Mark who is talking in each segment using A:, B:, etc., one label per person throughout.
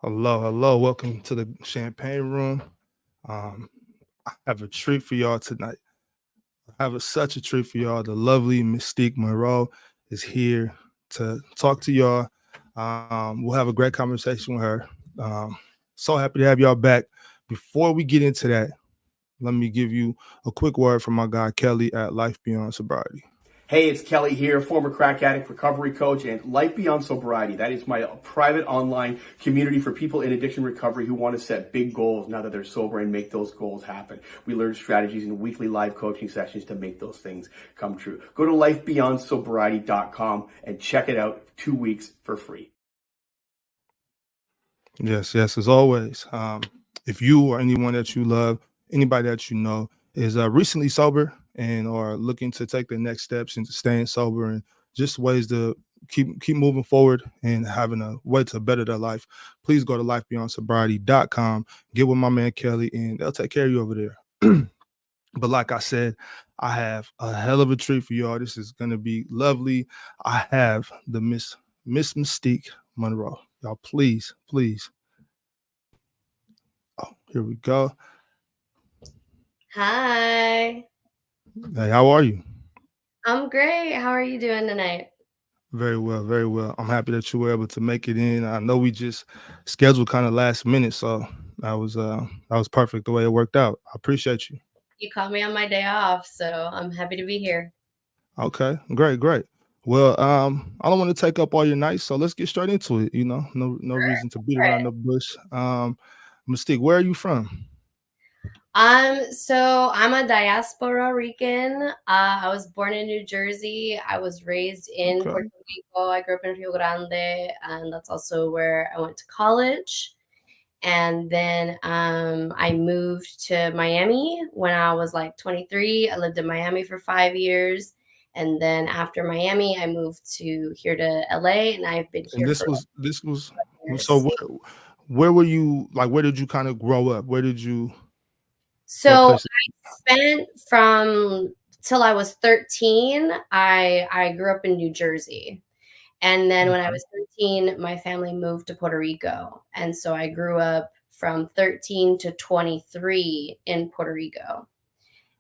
A: Hello, hello. Welcome to the Champagne Room. I have a treat for y'all tonight. I have such a treat for y'all. The lovely Mystique Monroe is here to talk to y'all. We'll have a great conversation with her. Um, so happy to have y'all back. Before we get into that, let me give you a quick word from my guy Kelly at Life Beyond Sobriety.
B: Hey, it's Kelly here, former crack addict, recovery coach, and Life Beyond Sobriety. That is my private online community for people in addiction recovery who want to set big goals now that they're sober and make those goals happen. We learn strategies in weekly live coaching sessions to make those things come true. Go to lifebeyondsobriety.com and check it out 2 weeks for free.
A: Yes, yes, as always. If you or anyone that you love, anybody that you know is recently sober and or looking to take the next steps into staying sober and just ways to keep moving forward and having a way to better their life, please go to lifebeyondsobriety.com, get with my man Kelly, and they'll take care of you over there. But like I said, I have a hell of a treat for y'all. This is gonna be lovely. I have the Miss Mystique Monroe. Y'all, please, please. Oh, here we go.
C: Hi,
A: Hey, how are you?
C: I'm great. How are you doing tonight?
A: Very well, very well. I'm happy that you were able to make it in. I know we just scheduled kind of last minute, so that was perfect the way it worked out. I appreciate you.
C: You caught me on my day off, so I'm happy to be here.
A: Okay, great, great. Well, I don't want to take up all your night, so let's get straight into it. No reason to beat around the bush. Mystique, where are you from?
C: So I'm a diaspora Rican. I was born in New Jersey. I was raised in
A: Okay.
C: Puerto Rico. I grew up in Rio Grande, and that's also where I went to college. And then I moved to Miami when I was like 23. I lived in Miami for 5 years. And then after Miami, I moved to here to LA, and I've been
A: And
C: here for
A: this was so
C: years.
A: where were you, like, where did you kind of grow up? Where did you what
C: So
A: place?
C: I spent from till I was 13, I grew up in New Jersey. And then when I
A: Okay.
C: was 13, my family moved to Puerto Rico. And so I grew up from 13 to 23 in Puerto Rico.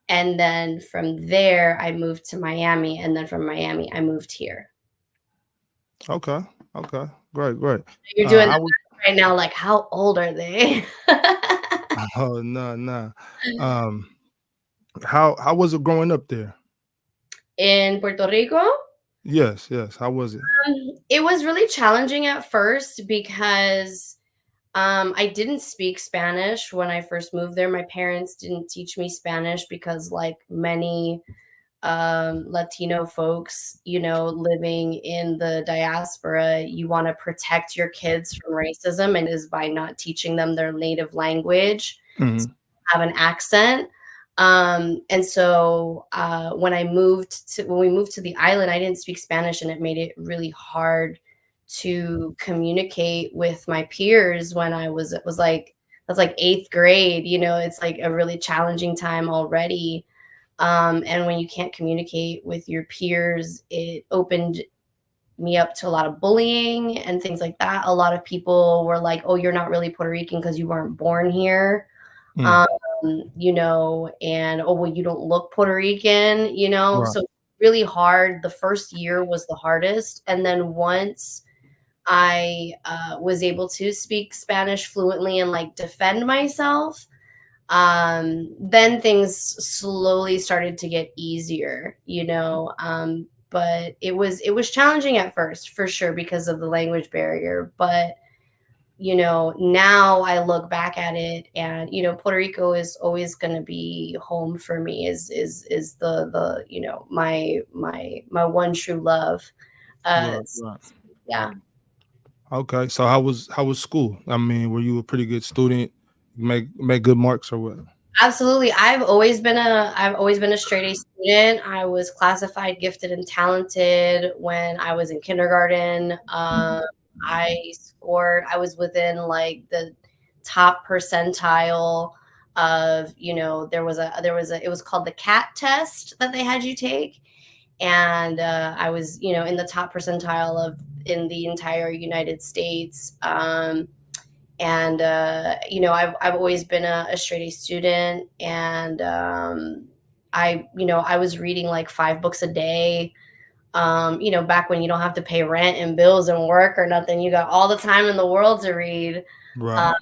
C: And then from there, I moved to Miami. And then from Miami, I moved here.
A: Okay. Okay. Great, great.
C: You're doing
A: How was
C: that right now. Like, how old are they?
A: oh no, no. Um, how was it growing up there?
C: In Puerto Rico?
A: Yes, yes. How was it?
C: It was really challenging at first because I didn't speak Spanish when I first moved there. My parents didn't teach me Spanish because, like many Latino folks, living in the diaspora, you want to protect your kids from racism, and is by not teaching them their native language, so
A: Mhm.
C: they have an accent. And so when we moved to the island, I didn't speak Spanish, and it made it really hard to communicate with my peers when it was like that's like eighth grade. It's like a really challenging time already. And when you can't communicate with your peers, it opened me up to a lot of bullying and things like that. A lot of people were like, "Oh, you're not really Puerto Rican because you weren't born here."
A: Mm.
C: Um, and, "Oh, well, you don't look Puerto Rican,"
A: Right.
C: so really hard. The first year was the hardest. And then once I was able to speak Spanish fluently and like defend myself, then things slowly started to get easier. But it was challenging at first, for sure, because of the language barrier. But now I look back at it, and Puerto Rico is always going to be home for me. Is the my one true love.
A: Right, right.
C: Yeah.
A: Okay. So how was school? I mean, were you a pretty good student? Make good marks or what?
C: Absolutely. I've always been a straight A student. I was classified gifted and talented when I was in kindergarten. I was within like the top percentile of, it was called the CAT test that they had you take. And I was, in the top percentile of in the entire United States. And I've always been a straight A student, and I was reading like 5 books a day. Back when you don't have to pay rent and bills and work or nothing, you got all the time in the world to read.
A: Right.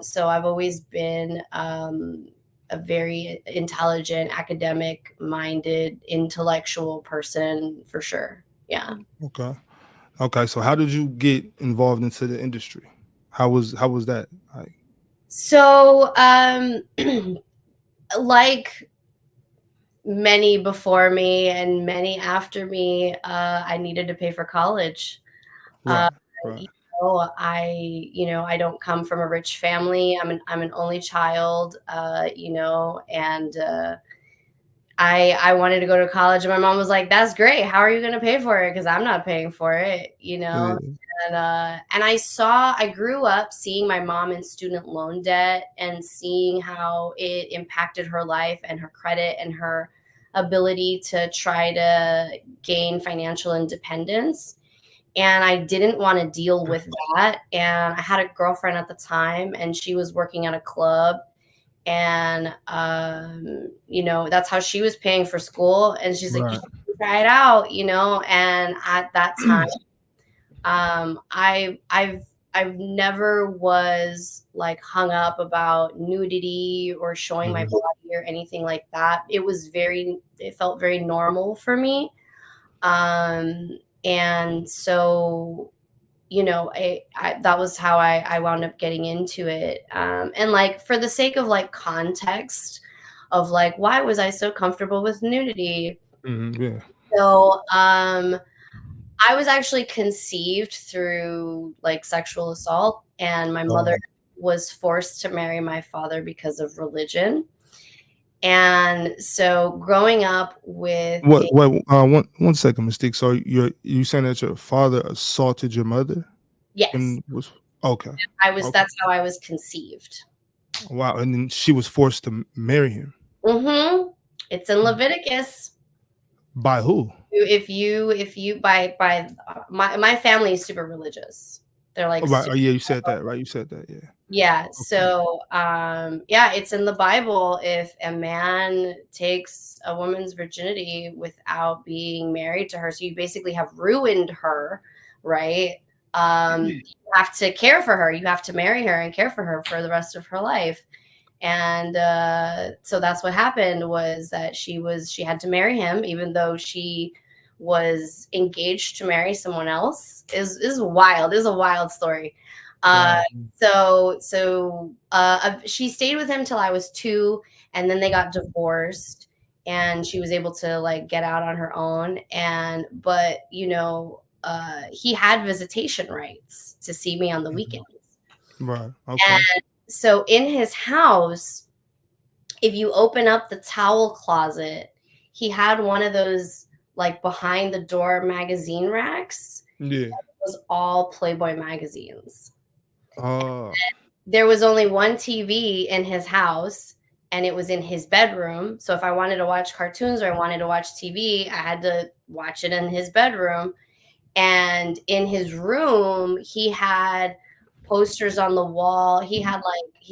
C: So I've always been a very intelligent, academic minded, intellectual person for sure. Yeah.
A: Okay. Okay. So how did you get involved into the industry? How was that? Like,
C: So, like many before me and many after me, I needed to pay for college. Uh,
A: right. Right.
C: you I don't come from a rich family. I'm an only child, and I wanted to go to college, and my mom was like, "That's great. How are you going to pay for it? Because I'm not paying for it."
A: Yeah.
C: And I grew up seeing my mom in student loan debt and seeing how it impacted her life and her credit and her ability to try to gain financial independence. And I didn't want to deal with that. And I had a girlfriend at the time, and she was working at a club. And, that's how she was paying for school. And she's like, "You
A: Right.
C: should try it out," And at that time, I've never was like hung up about nudity or showing my
A: Mhm.
C: body or anything like that. It felt very normal for me. And so, that was how I wound up getting into it. And like, for the sake of like context of like, why was I so comfortable with nudity?
A: Yeah.
C: So, I was actually conceived through like sexual assault, and my mother
A: Um,
C: was forced to marry my father because of religion. And so growing up with
A: what? What? One second, Mystique. So you saying that your father assaulted your mother
C: yes,
A: and was okay? Okay.
C: that's how I was conceived.
A: Wow. And then she was forced to marry him.
C: It's in Leviticus.
A: By who?
C: If you my family is super religious. They're like
A: Oh, right. Oh,
C: super,
A: yeah. You said that. Right. You said that. Yeah.
C: yeah.
A: Okay.
C: So yeah, it's in the Bible. If a man takes a woman's virginity without being married to her, so you basically have ruined her, right? You have to care for her. You have to marry her and care for her for the rest of her life. And so that's what happened, was that she had to marry him, even though she was engaged to marry someone else. Is wild. Is a wild story. uh
A: Wow.
C: she stayed with him till I was 2, and then they got divorced, and she was able to like get out on her own. And but he had visitation rights to see me on the
A: Mhm.
C: weekends.
A: Right. Okay.
C: And so in his house, if you open up the towel closet, he had one of those like behind the door magazine racks.
A: Yeah.
C: It was all Playboy magazines.
A: Uh.
C: There was only one TV in his house, and it was in his bedroom. So if I wanted to watch cartoons or I wanted to watch TV, I had to watch it in his bedroom. And in his room, he had posters on the wall. He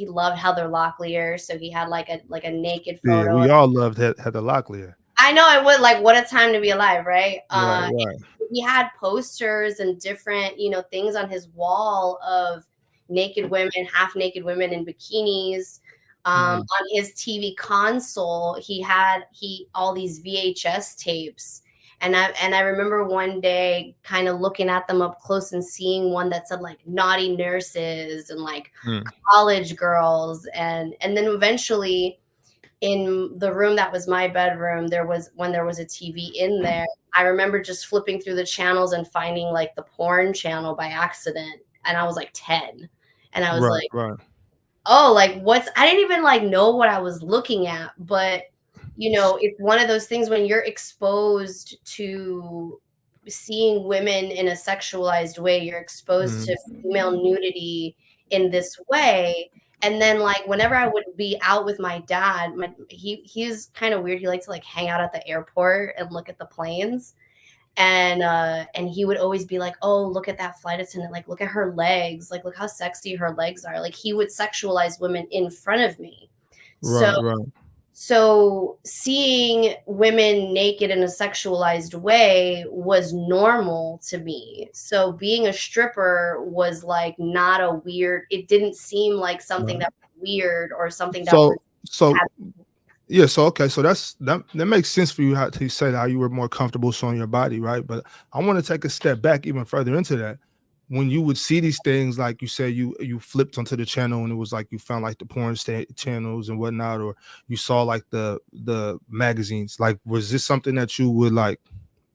C: loved Heather Locklear, so he had like a naked
A: Yeah.
C: photo.
A: We all loved Heather Locklear.
C: I know it would, like, what a time to be alive, right?
A: Right. Right.
C: He had posters and different, things on his wall of naked women, half naked women in bikinis.
A: Mhm.
C: On his TV console, he all these VHS tapes. And I remember one day kind of looking at them up close and seeing one that said like naughty nurses and like
A: Mm.
C: college girls. And then eventually, in the room that was my bedroom, there was a TV in there. I remember just flipping through the channels and finding like the porn channel by accident. And I was like 10. And I was
A: Right.
C: like,
A: Right.
C: oh, like I didn't even like know what I was looking at. But, it's one of those things when you're exposed to seeing women in a sexualized way, you're exposed
A: Mhm.
C: to female nudity in this way. And then like whenever I would be out with my dad, he's kind of weird. He likes to like hang out at the airport and look at the planes. And he would always be like, oh, look at that flight attendant, like look at her legs, like look how sexy her legs are. Like he would sexualize women in front of me. So
A: Right, right.
C: so seeing women naked in a sexualized way was normal to me. So being a stripper was like not a weird, it didn't seem like something
A: Right.
C: that was weird or something that was
A: So
C: taboo.
A: yeah, so okay, so that makes sense for you how to say how you were more comfortable showing your body, right? But I want to take a step back even further into that. When you would see these things, like you said, you flipped onto the channel and it was like you found like the porn channels and whatnot, or you saw like the magazines. Like, was this something that you would like?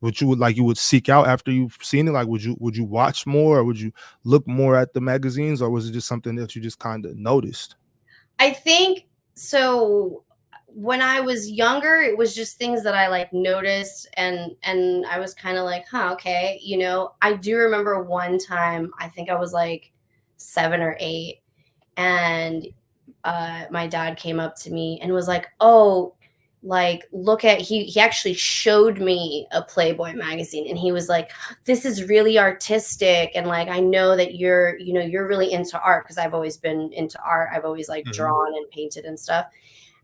A: Would you would like you would seek out after you've seen it? Like, would you watch more, or would you look more at the magazines, or was it just something that you just kind of noticed?
C: I think so. When I was younger, it was just things that I like noticed, and I was kind of like, huh, okay. I do remember one time, I think I was like 7 or 8, and my dad came up to me and was like, oh, like look at, he actually showed me a Playboy magazine, and he was like, this is really artistic, and like I know that you're really into art, because I've always been into art. I've always like
A: Mhm.
C: drawn and painted and stuff.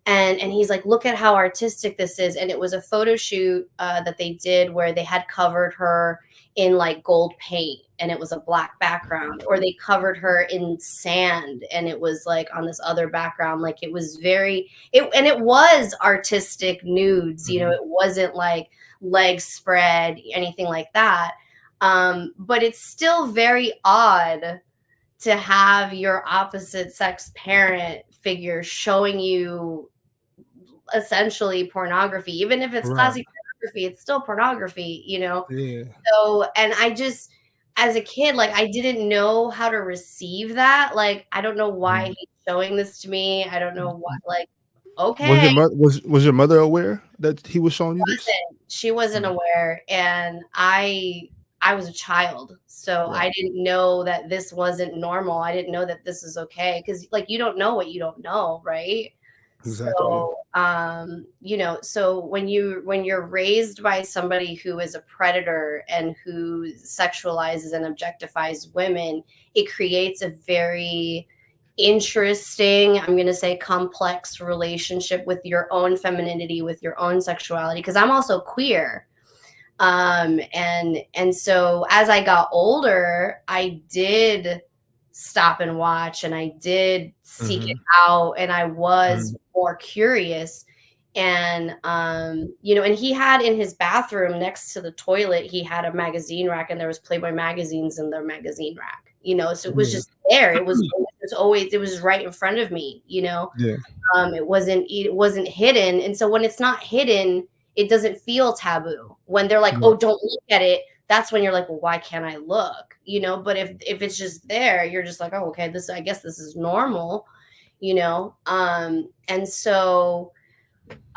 C: And he's like, look at how artistic this is. And it was a photo shoot that they did where they had covered her in like gold paint, and it was a black background, or they covered her in sand and it was like on this other background. Like it was it was artistic nudes.
A: Mhm.
C: It wasn't like legs spread, anything like that. But it's still very odd to have your opposite sex parent figure showing you essentially pornography. Even if it's
A: Right.
C: classic pornography, it's still pornography.
A: Yeah.
C: So, and I just, as a kid, like I didn't know how to receive that. Like, I don't know why
A: Mhm.
C: he's showing this to me. I don't know what, like,
A: Was
C: okay.
A: your mother was your mother aware that he was showing you this?
C: She wasn't
A: Mm,
C: aware, and I was a child, so
A: right.
C: I didn't know that this wasn't normal. I didn't know that this is okay, because like you don't know what you don't know, right?
A: Exactly. Yeah.
C: So so when you're raised by somebody who is a predator and who sexualizes and objectifies women, it creates a very interesting, I'm going to say complex relationship with your own femininity, with your own sexuality, because I'm also queer. And so as I got older, I did stop and watch, and I did seek it
A: Mhm.
C: out, and I was
A: Mhm.
C: more curious. And he had in his bathroom next to the toilet, he had a magazine rack, and there was Playboy magazines in their magazine rack. So it was
A: Yeah.
C: just there. It was right in front of me.
A: Yeah.
C: It wasn't hidden, and so when it's not hidden, it doesn't feel taboo. When they're like, oh,
A: Right.
C: don't look at it, that's when you're like, well, why can't I look? But if it's just there, you're just like, oh, okay, I guess this is normal. And so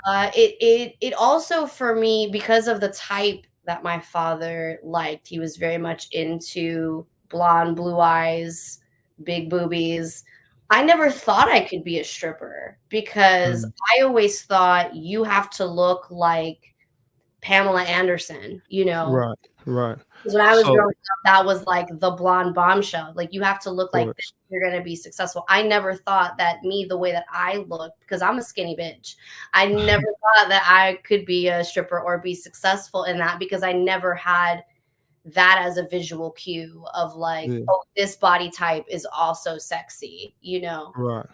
C: it also, for me, because of the type that my father liked, he was very much into blonde, blue eyes, big boobies. I never thought I could be a stripper, because
A: Mm.
C: I always thought you have to look like Pamela Anderson.
A: Right. Right.
C: 'Cause when I was
A: So,
C: growing up, that was like the blonde bombshell. Like you have to
A: of
C: look like this
A: course.
C: if you're gonna be successful. I never thought that me, the way that I looked, because I'm a skinny bitch. I never thought that I could be a stripper or be successful in that, because I never had that as a visual cue of like,
A: Yeah.
C: oh, this body type is also sexy.
A: Right.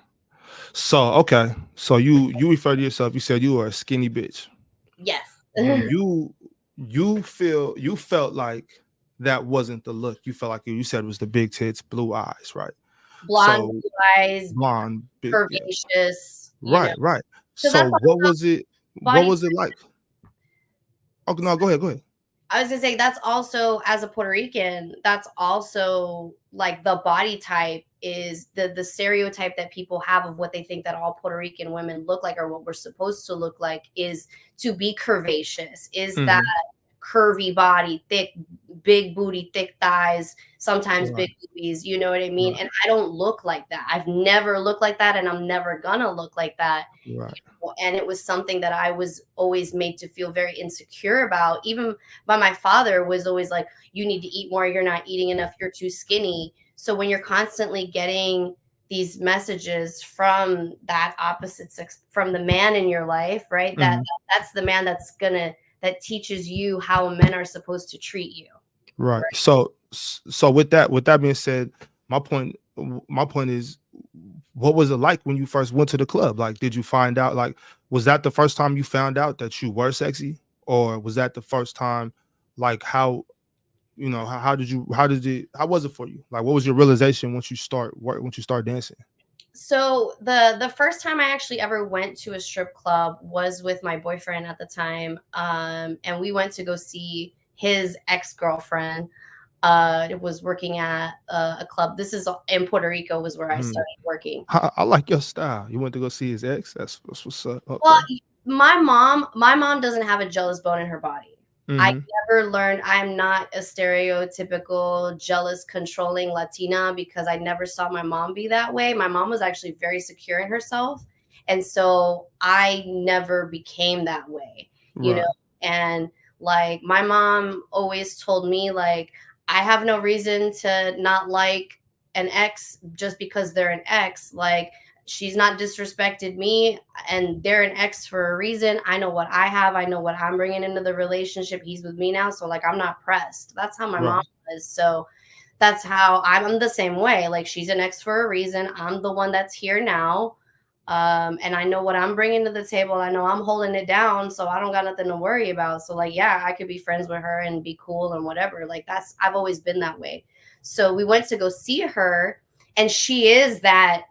A: So, okay. So you refer to yourself, you said you were a skinny bitch.
C: Yes.
A: You felt like that wasn't the look. You felt like you said it was the big tits, blue eyes, right?
C: Blonde,
A: So
C: blue eyes,
A: blonde, big, yeah.
C: curvaceous.
A: Right, right.
C: Because
A: So
C: that's
A: what
C: also
A: was it? What
C: body.
A: was it like? Oh no, go ahead, go ahead.
C: I was gonna say that's also, as a Puerto Rican, that's also like the body type is the stereotype that people have of what they think that all Puerto Rican women look like, or what we're supposed to look like, is to be curvaceous, is that
A: Mhm.
C: curvy body, big booty, thick thighs, sometimes
A: Right.
C: big boobies, you know what I mean?
A: Right.
C: And I don't look like that. I've never looked like that, and I'm never gonna look like that.
A: Right.
C: And it was something that I was always made to feel very insecure about. Even by my father was always like, you need to eat more, you're not eating enough, you're too skinny. So when you're constantly getting these messages from that opposite sex, from the man in your life, right?
A: Mhm.
C: That's the man that teaches you how men are supposed to treat you.
A: Right. So with that being said, my point is, what was it like when you first went to the club? Like, did you find out, like, was that the first time you found out that you were sexy, or was that the first time? Like, how was it for you? Like, what was your realization once you start dancing?
C: So the first time I actually ever went to a strip club was with my boyfriend at the time, and we went to go see his ex-girlfriend. It was working at a club. This is in Puerto Rico, was where I
A: Mhm.
C: started working.
A: I like your style. You went to go see his ex. That's what's up.
C: Well,
A: Okay.
C: my mom doesn't have a jealous bone in her body. I
A: Hmm.
C: never learned. I'm not a stereotypical jealous, controlling Latina because I never saw my mom be that way. My mom was actually very secure in herself, and so I never became that way, you know.
A: Right.
C: And like my mom always told me, like I have no reason to not like an ex just because they're an ex. Like she's not disrespected me, and they're an ex for a reason. I know what I have. I know what I'm bringing into the relationship. He's with me now, so like I'm not pressed. That's how my mom
A: Right.
C: was. So that's how I'm the same way. Like she's an ex for a reason. I'm the one that's here now. And I know what I'm bringing to the table. I know I'm holding it down, so I don't got nothing to worry about. So like, yeah, I could be friends with her and be cool and whatever. Like I've always been that way. So we went to go see her, and she is that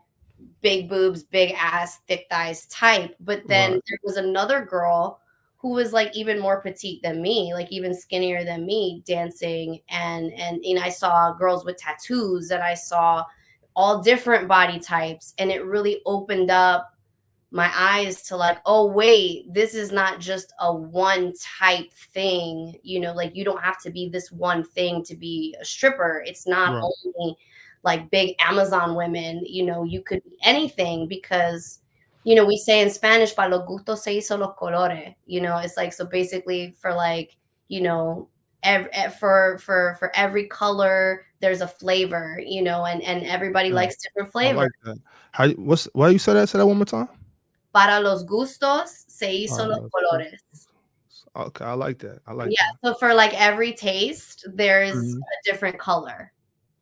C: big boobs, big ass, thick thighs type. But then
A: Right.
C: there was another girl who was like even more petite than me, like even skinnier than me, dancing. And I saw girls with tattoos, and I saw all different body types, and it really opened up my eyes to like, oh wait, this is not just a one type thing, like you don't have to be this one thing to be a stripper. It's not
A: Right.
C: only like big Amazon women, you could be anything because we say in Spanish, para los gustos se hizo los colores. It's like, so basically for like, you know for every color there's a flavor, and everybody
A: Right.
C: likes different
A: I
C: flavors.
A: like that. Why you say that? Say that one more time.
C: Para los gustos se hizo
A: All
C: los
A: right,
C: colores.
A: okay, I like that. I like
C: Yeah,
A: that.
C: so for like every taste, there's
A: Mhm.
C: a different color.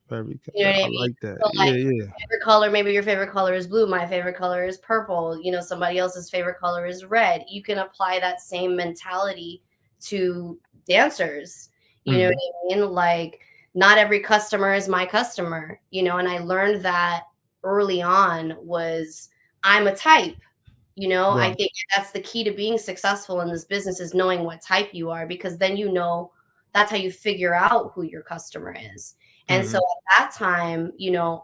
A: Very
C: You know what I
A: I
C: mean?
A: like that.
C: So like
A: Yeah, yeah.
C: favorite color, maybe your favorite color is blue, my favorite color is purple, somebody else's favorite color is red. You can apply that same mentality to dancers. You know
A: Mhm.
C: what I mean? Like not every customer is my customer, and I learned that early on was I'm a type. I
A: Right.
C: think that's the key to being successful in this business is knowing what type you are, because then that's how you figure out who your customer is. And so
A: Mhm.
C: at that time,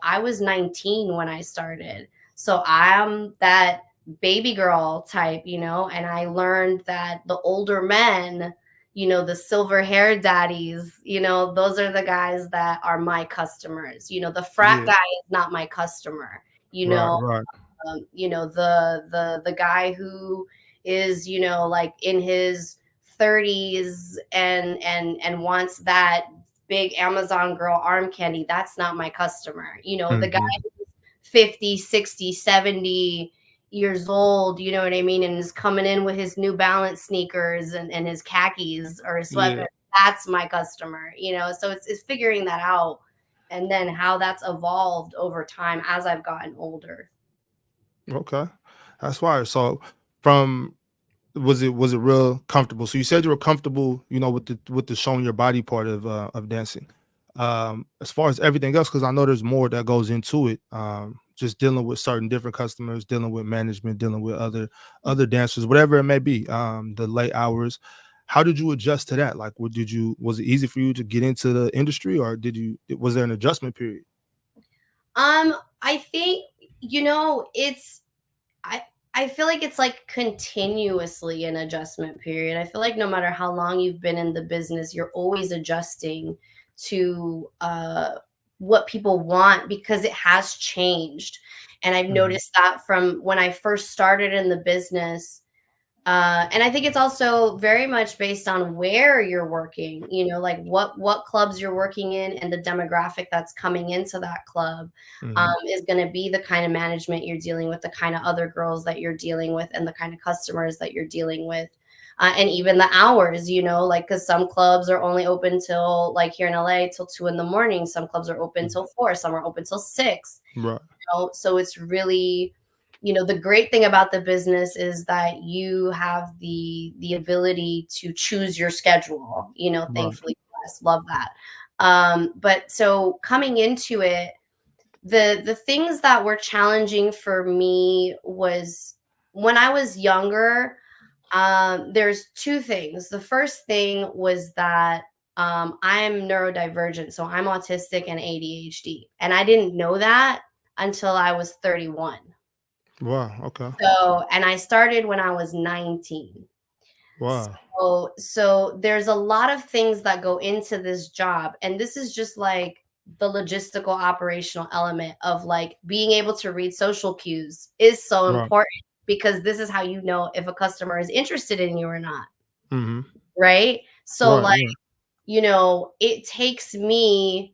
C: I was 19 when I started. So I'm that baby girl type, and I learned that the older men, the silver hair daddies, those are the guys that are my customers. The frat
A: Yeah.
C: guy is not my customer. You
A: Right,
C: know,
A: right.
C: the guy who is like in his 30s and wants that big Amazon girl arm candy, that's not my customer. The guy
A: Mhm.
C: who's 50, 60, 70 years old, you know what I mean, and is coming in with his New Balance sneakers and his khakis or his sweatpants,
A: Yeah.
C: that's my customer. So it's figuring that out, and then how that's evolved over time as I've gotten older.
A: Okay. That's why. So from was it real comfortable? So you said you were comfortable, with the showing your body part of dancing. As far as everything else, because I know there's more that goes into it. Just dealing with certain different customers, dealing with management, dealing with other dancers, whatever it may be. The late hours. How did you adjust to that? Like, was it easy for you to get into the industry, or was there an adjustment period?
C: I think, it's I I feel like it's like continuously an adjustment period. I feel like no matter how long you've been in the business, you're always adjusting to what people want because it has changed. And I've
A: Mhm.
C: noticed that from when I first started in the business. And I think it's also very much based on where you're working, like what clubs you're working in and the demographic that's coming into that club
A: Mhm.
C: is going to be the kind of management you're dealing with, the kind of other girls that you're dealing with, and the kind of customers that you're dealing with. And even the hours, like, because some clubs are only open till, like here in LA, till 2 in the morning. Some clubs are open
A: Mhm.
C: till 4. Some are open till 6.
A: Right.
C: So it's really, the great thing about the business is that you have the ability to choose your schedule.
A: Right.
C: Thankfully, yes, love that. But so coming into it, the things that were challenging for me was when I was younger. There's two things. The first thing was that I'm neurodivergent, so I'm autistic and ADHD, and I didn't know that until I was 31.
A: Wow. Okay.
C: And I started when I was 19.
A: Wow.
C: So there's a lot of things that go into this job, and this is just like the logistical operational element of like being able to read social cues is so
A: Right.
C: important because this is how you know if a customer is interested in you or not,
A: Mhm.
C: right? So
A: Right.
C: like,
A: Yeah.
C: it takes me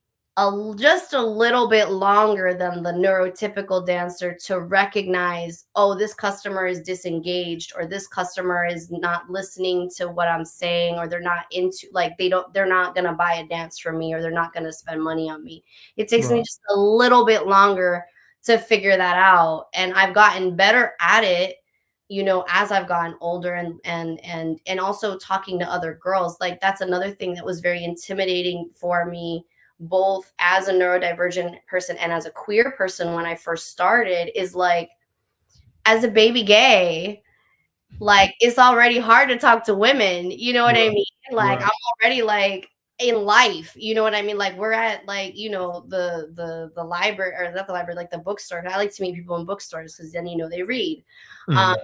C: just a little bit longer than the neurotypical dancer to recognize, oh, this customer is disengaged, or this customer is not listening to what I'm saying, or they're not into, like, they're not going to buy a dance from me, or they're not going to spend money on me. It takes me
A: Right.
C: just a little bit longer to figure that out. And I've gotten better at it, as I've gotten older, and also talking to other girls. Like, that's another thing that was very intimidating for me, both as a neurodivergent person and as a queer person when I first started, is like, as a baby gay, like, it's already hard to talk to women, you know what I
A: Right.
C: mean? Like,
A: Right.
C: I'm already like in life, you know what I mean? Like, we're at, like, the library, or not the library, like the bookstore. I like to meet people in bookstores because then they read. Um,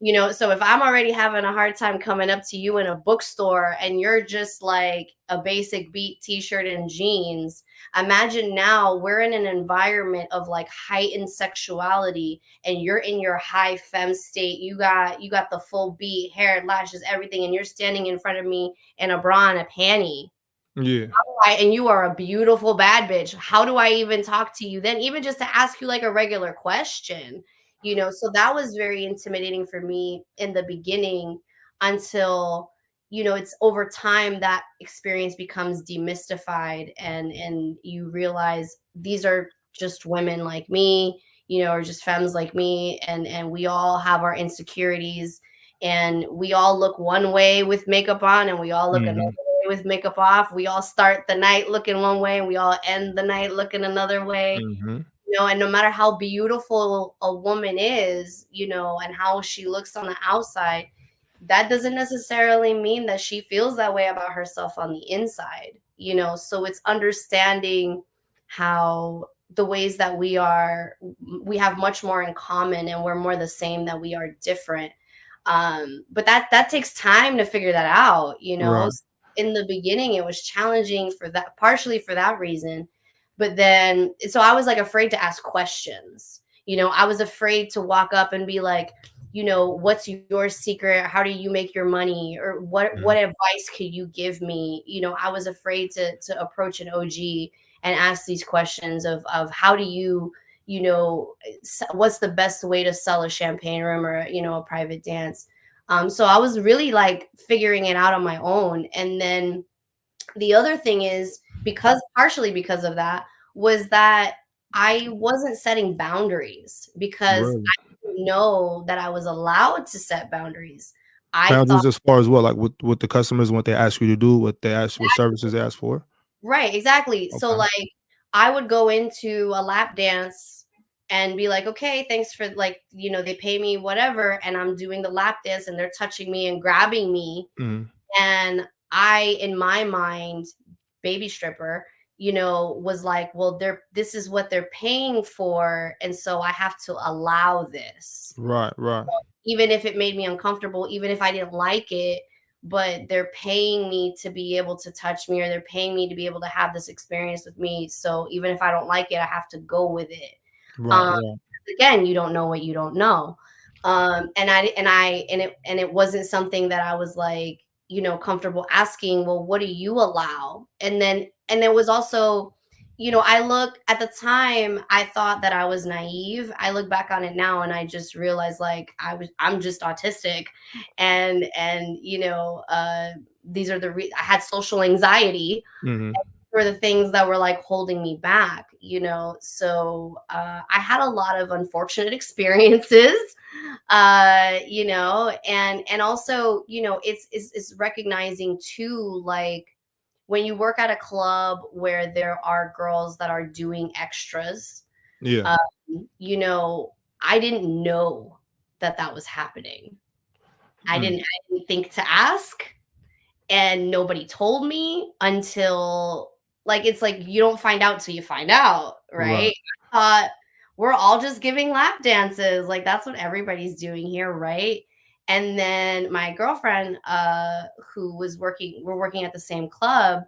A: Mhm.
C: so if I'm already having a hard time coming up to you in a bookstore and you're just like a basic beat t-shirt and jeans, imagine now we're in an environment of like heightened sexuality, and you're in your high femme state. You got the full beat, hair, lashes, everything, and you're standing in front of me in a bra and a panty.
A: Yeah.
C: And you are a beautiful bad bitch. How do I even talk to you then? Even just to ask you like a regular question, So that was very intimidating for me in the beginning until, it's over time that experience becomes demystified, and you realize these are just women like me, or just femmes like me, and we all have our insecurities, and we all look one way with makeup on, and we all look another
A: Mhm.
C: with makeup off. We all start the night looking one way and we all end the night looking another way.
A: Mhm.
C: And no matter how beautiful a woman is, and how she looks on the outside, that doesn't necessarily mean that she feels that way about herself on the inside, So it's understanding how the ways that we have much more in common, and we're more the same than we are different. But that takes time to figure that out.
A: Right.
C: In the beginning it was challenging for that, partially for that reason. But then, so I was like afraid to ask questions. I was afraid to walk up and be like, what's your secret? How do you make your money? Or what
A: Mhm.
C: advice could you give me? I was afraid to approach an OG and ask these questions of how do you know what's the best way to sell a champagne room, or a private dance. So I was really like figuring it out on my own. And then the other thing is, because partially because of that, was that I wasn't setting boundaries because
A: Really.
C: I didn't know that I was allowed to set boundaries. I thought,
A: Boundaries as far as what, like with the customers, what they ask you to do, what services they ask for?
C: right, exactly. So
A: Okay.
C: like, I would go into a lap dance and be like, okay, thanks for, like, they pay me whatever, and I'm doing the lap dance and they're touching me and grabbing me.
A: Mhm.
C: And I, in my mind, baby stripper, was like, well, this is what they're paying for, and so I have to allow this,
A: Right, right,
C: even if it made me uncomfortable, even if I didn't like it. But they're paying me to be able to touch me, or they're paying me to be able to have this experience with me. So even if I don't like it, I have to go with it.
A: right, right.
C: Again, you don't know what you don't know. And it wasn't something that I was like, comfortable asking, well, what do you allow? And it was also, I look at the time, I thought that I was naive. I look back on it now and I just realized, like, I'm just autistic. And these are I had social anxiety,
A: Hmm.
C: were the things that were like holding me back. So I had a lot of unfortunate experiences, and also, it's recognizing too, like, when you work at a club where there are girls that are doing extras,
A: Yeah.
C: you know, I didn't know that was happening.
A: Mm.
C: I didn't think to ask, and nobody told me until, like, it's like you don't find out till you find out,
A: Right.
C: right? I thought we're all just giving lap dances, like that's what everybody's doing here, right? And then my girlfriend, who we're working at the same club,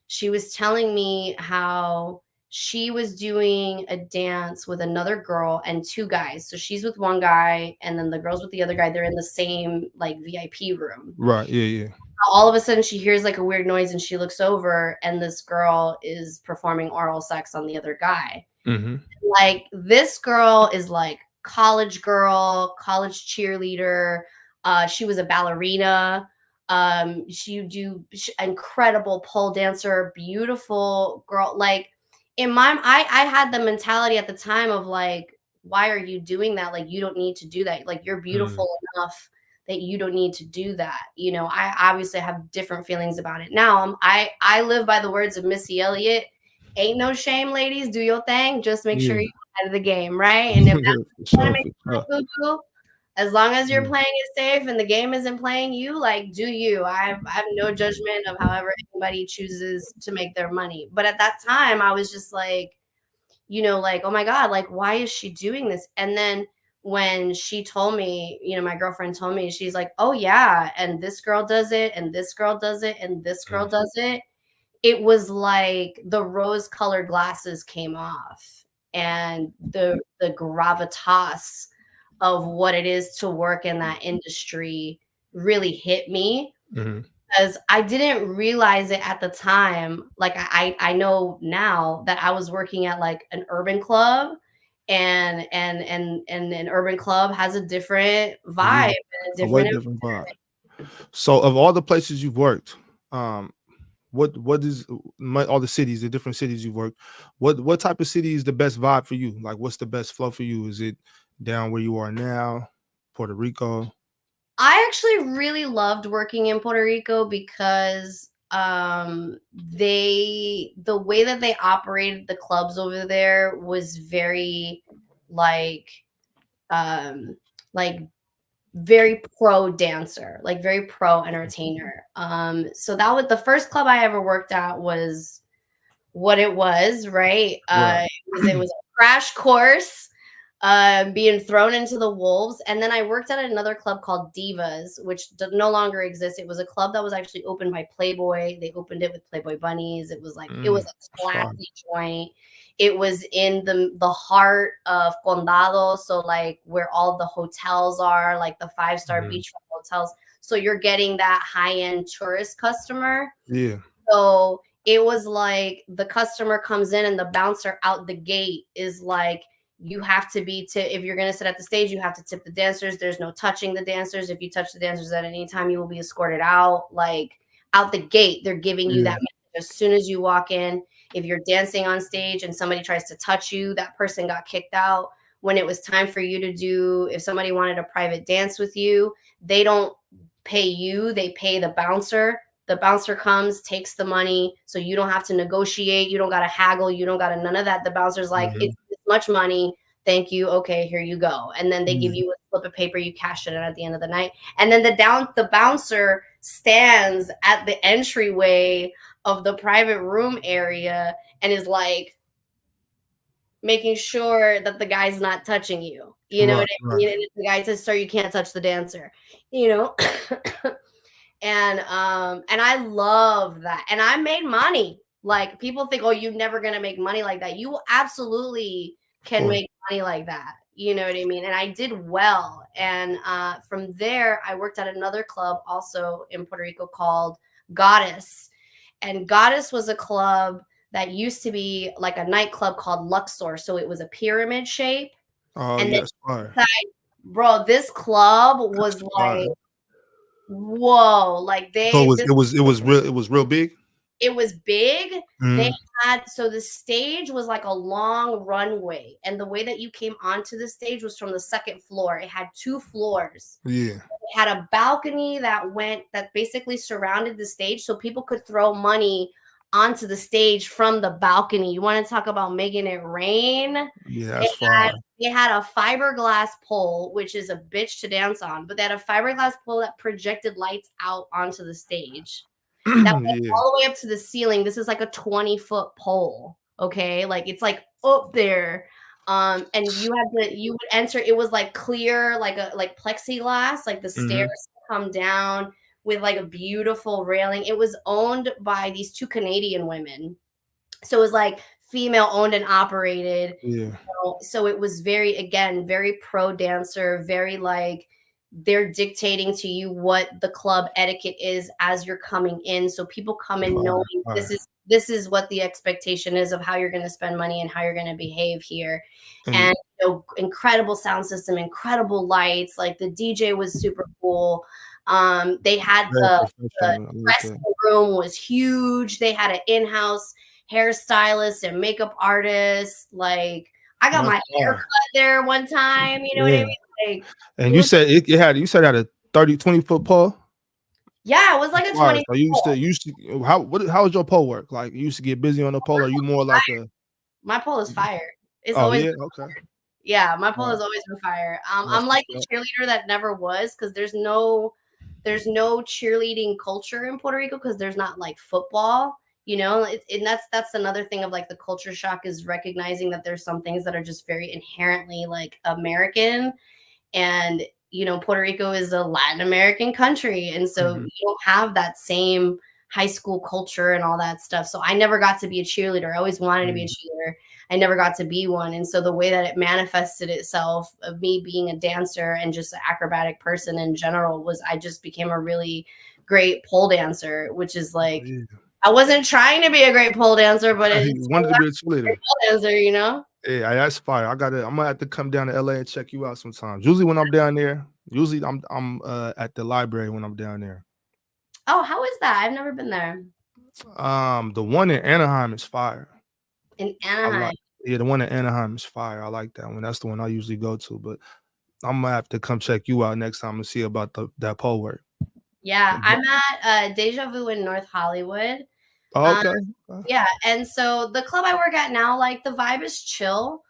C: she was telling me how she was doing a dance with another girl and two guys. So she's with one guy, and then the girls with the other guy. They're in the same like VIP room.
A: Right. Yeah. Yeah.
C: All of a sudden she hears like a weird noise and she looks over, and this girl is performing oral sex on the other guy.
A: Hmm.
C: Like, this girl is like college girl, college cheerleader. She was a ballerina. Incredible pole dancer, beautiful girl. Like, I had the mentality at the time of like, why are you doing that? Like, you don't need to do that. Like, you're
A: Mm.
C: beautiful enough that you don't need to do that. I obviously have different feelings about it now. I live by the words of Missy Elliott. Ain't no shame, ladies. Do your thing. Just make sure
A: Yeah.
C: you're out of the game, right? And if that's
A: For
C: want to
A: sure.
C: make
A: For
C: you
A: sure.
C: feel boo-boo, as long as you're
A: Mm.
C: playing it safe and the game isn't playing you, like, do you. I have no judgment of however anybody chooses to make their money. But at that time, I was just like, like, oh my God, like, why is she doing this? And then when she told me, my girlfriend told me, she's like, oh yeah, and this girl does it, and this girl does it, and this girl
A: Mm.
C: does it. It was like the rose colored glasses came off, and the gravitas of what it is to work in that industry really hit me,
A: Mhm.
C: because I didn't realize it at the time. Like, I know now that I was working at like an urban club, and an urban club has a different
A: Yeah.
C: vibe and a
A: A way
C: different.
A: different vibe. So, of all the places you've worked, um, what is all the cities, the different cities you've worked? What type of city is the best vibe for you? Like, what's the best flow for you? Is it down where you are now, Puerto Rico?
C: I actually really loved working in Puerto Rico because the way that they operated the clubs over there was very like um like very pro dancer, like very pro entertainer. So that was the first club I ever worked at, was what it was, right?
A: Right.
C: It was a crash course, being thrown into the wolves. And then I worked at another club called Divas, which no longer exists. It was a club that was actually opened by Playboy. They opened it with Playboy bunnies. It was like, it was
A: Mm,
C: a
A: it's fine.
C: classy joint. It was in the heart of Condado, so like where all the hotels are, like the 5-star
A: Mhm.
C: beachfront hotels. So you're getting that high end tourist customer.
A: Yeah.
C: So it was like the customer comes in and the bouncer out the gate is like, you have to if you're going to sit at the stage, you have to tip the dancers. There's no touching the dancers. If you touch the dancers at any time, you will be escorted out. Like, out the gate, they're giving you that
A: Yeah.
C: message as soon as you walk in. If you're dancing on stage and somebody tries to touch you, that person got kicked out. When it was time for you to if somebody wanted a private dance with you, they don't pay you, they pay the bouncer. The bouncer comes, takes the money, so you don't have to negotiate. You don't got to haggle. You don't got to none of that. The bouncer's like,
A: Mhm.
C: it's this much money. Thank you. Okay, here you go. And then they give
A: Yeah.
C: you a slip of paper. You cash it in at the end of the night. And then the bouncer stands at the entryway of the private room area and is like making sure that the guy's not touching you. You know what I mean? And if the guy says, "Sir, you can't touch the dancer," you know. And I love that. And I made money. Like, people think, "Oh, you're never gonna make money like that." You absolutely can make money like that. You know what I mean? And I did well. And from there, I worked at another club also in Puerto Rico called Goddess. And Goddess was a club that used to be like a nightclub called Luxor. So it was a pyramid shape.
A: Oh,
C: And
A: yes,
C: then
A: fire.
C: bro, this club was
A: Fire.
C: like, whoa, like
A: So
C: this
A: it was real big.
C: it was big. They
A: Mm.
C: had, so the stage was like a long runway, and the way that you came onto the stage was from the second floor. It had 2 floors.
A: Yeah.
C: It had a balcony that basically surrounded the stage, so people could throw money onto the stage from the balcony. You want to talk about making it rain?
A: Yeah, that's fire.
C: They had a fiberglass pole, which is a bitch to dance on, but they had a fiberglass pole that projected lights out onto the stage. That went
A: Yeah.
C: all the way up to the ceiling. This is like a 20-foot pole. Okay. Like, it's like up there. And you would enter, it was like clear, like plexiglass, like the stairs come down with like a beautiful railing. It was owned by these 2 Canadian women. So it was like female owned and operated.
A: Yeah.
C: So it was very pro dancer, very like, they're dictating to you what the club etiquette is as you're coming in. So people come in knowing this is what the expectation is of how you're going to spend money and how you're going to behave here. And incredible sound system, incredible lights. Like, the DJ was super cool. They had the dressing room was huge. They had an in-house hairstylist and makeup artist. Like, I got my hair cut there one time. You know what I mean? Like,
A: and you said it had a 20-foot pole.
C: Yeah, it was like a 20.
A: So you used to how was your pole work? Like, you used to get busy on the pole, or you more like a?
C: My pole is fire. It's
A: always okay.
C: Yeah, my pole has always been fire. I'm like the cheerleader that never was, because there's no cheerleading culture in Puerto Rico, because there's not like football. You know, and that's another thing of like the culture shock, is recognizing that there's some things that are just very inherently like American. And, you know, Puerto Rico is a Latin American country. And so you don't have that same high school culture and all that stuff. So I never got to be a cheerleader. I always wanted to be a cheerleader. I never got to be one. And so the way that it manifested itself of me being a dancer and just an acrobatic person in general was I just became a really great pole dancer, which is like, I wasn't trying to be a great pole dancer, but I
A: wanted to be a cheerleader.
C: Pole dancer, you know?
A: Yeah, that's fire. I'm gonna have to come down to LA and check you out sometimes. Usually when I'm down there, I'm at the library when I'm down there.
C: Oh, how is that? I've never been there.
A: The one in Anaheim is fire.
C: In Anaheim.
A: The one in Anaheim is fire. I like that one. That's the one I usually go to, but I'm gonna have to come check you out next time and see about that pole work.
C: Yeah, I'm at Deja Vu in North Hollywood.
A: Oh, okay.
C: Yeah, and so the club I work at now, like, the vibe is chill,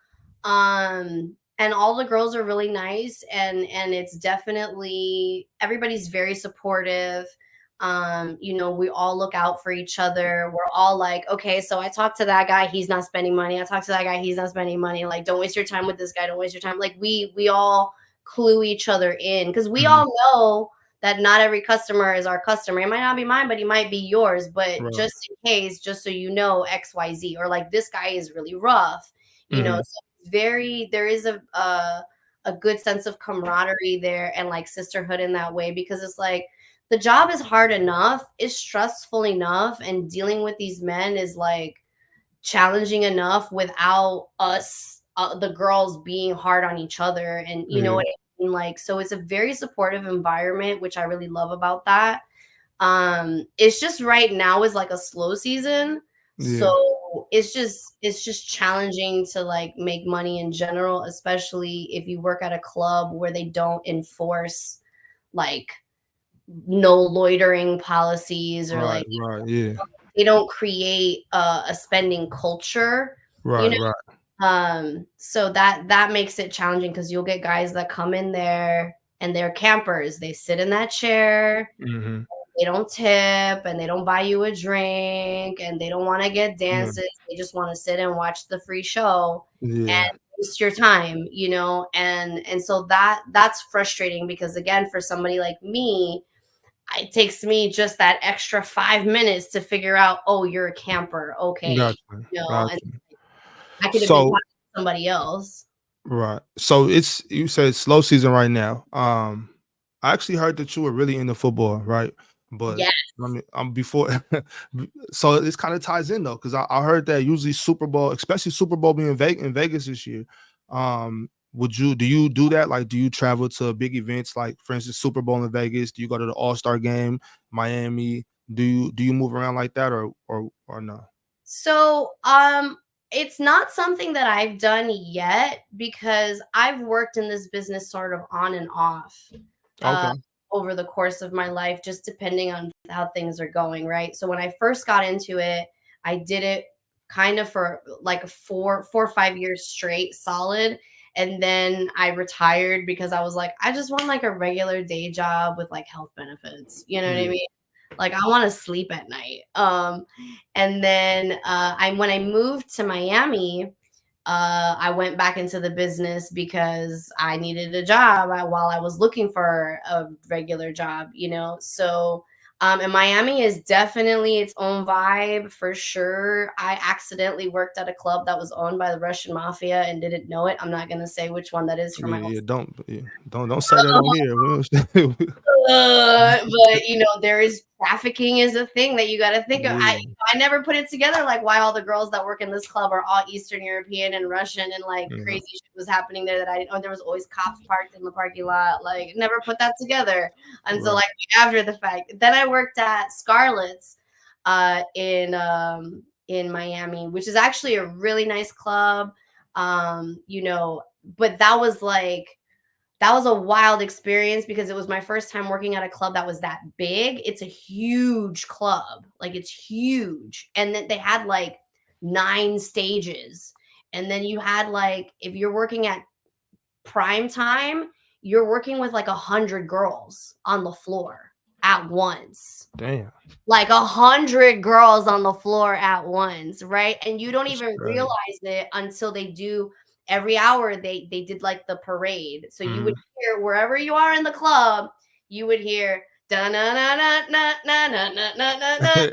C: and all the girls are really nice, and it's definitely, everybody's very supportive. You know, we all look out for each other. We're all like, okay, so I talked to that guy, he's not spending money. I talked to that guy, he's not spending money. Like, don't waste your time with this guy. Don't waste your time. Like, we all clue each other in, because we all know that not every customer is our customer. It might not be mine, but he might be yours. But just in case, just so you know, XYZ, or like, this guy is really rough, you know. So there is a good sense of camaraderie there, and like sisterhood in that way, because it's like, the job is hard enough, it's stressful enough, and dealing with these men is like challenging enough without us, the girls, being hard on each other. And you know what I mean? Like, so it's a very supportive environment, which I really love about that. It's just right now is like a slow season. So it's just challenging to like make money in general, especially if you work at a club where they don't enforce like no loitering policies, or they don't create a spending culture, you know? So that makes it challenging, because you'll get guys that come in there and they're campers. They sit in that chair, they don't tip and they don't buy you a drink and they don't want to get
A: Yeah.
C: dances. They just want to sit and watch the free show and
A: Yeah.
C: waste your time, and so that's frustrating because again, for somebody like me, it takes me just that extra 5 minutes to figure out, oh, you're a camper. Okay.
A: Gotcha.
C: And
A: Gotcha.
C: I could have been
A: So
C: talking to somebody else.
A: right. So you said slow season right now. I actually heard that you were really into football, right? But
C: Yes.
A: I mean, I'm before, so this kind of ties in though, because I heard that usually Super Bowl, especially Super Bowl being in Vegas this year. Do you do that? Like, do you travel to big events, like for instance, Super Bowl in Vegas? Do you go to the All-Star game, Miami? Do you move around like that, or no?
C: So, it's not something that I've done yet because I've worked in this business sort of on and off uh,
A: Okay.
C: over the course of my life, just depending on how things are going, right? So when I first got into it, I did it kind of for like 4 or 5 years straight, solid. And then I retired because I was like, I just want like a regular day job with like health benefits. You know what I
A: Yeah.
C: mean? Like I want to sleep at night. And then when I moved to Miami, I went back into the business because I needed a job while I was looking for a regular job, So, and Miami is definitely its own vibe for sure. I accidentally worked at a club that was owned by the Russian mafia and didn't know it. I'm not going to say which one that is for my
A: Yeah. Don't say that on here. We don't
C: but there is trafficking is a thing that you got to think of.
A: Yeah.
C: I never put it together like why all the girls that work in this club are all Eastern European and Russian and like
A: Yeah.
C: crazy shit was happening there that I didn't know. There was always cops parked in the parking lot. Like never put that together until
A: Right.
C: like after the fact. Then I worked at Scarlett's in Miami, which is actually a really nice club. But that was a wild experience because it was my first time working at a club that was that big. It's a huge club. Like it's huge. And then they had like 9 stages. And then you had like if you're working at prime time, you're working with like 100 girls on the floor at once.
A: Damn.
C: Like 100 girls on the floor at once, right? And you don't
A: That's
C: even
A: crazy.
C: realize it until they do every hour they did like the parade. So you would
A: Mhm.
C: hear wherever you are in the club, you would hear da na na na na na na na na na na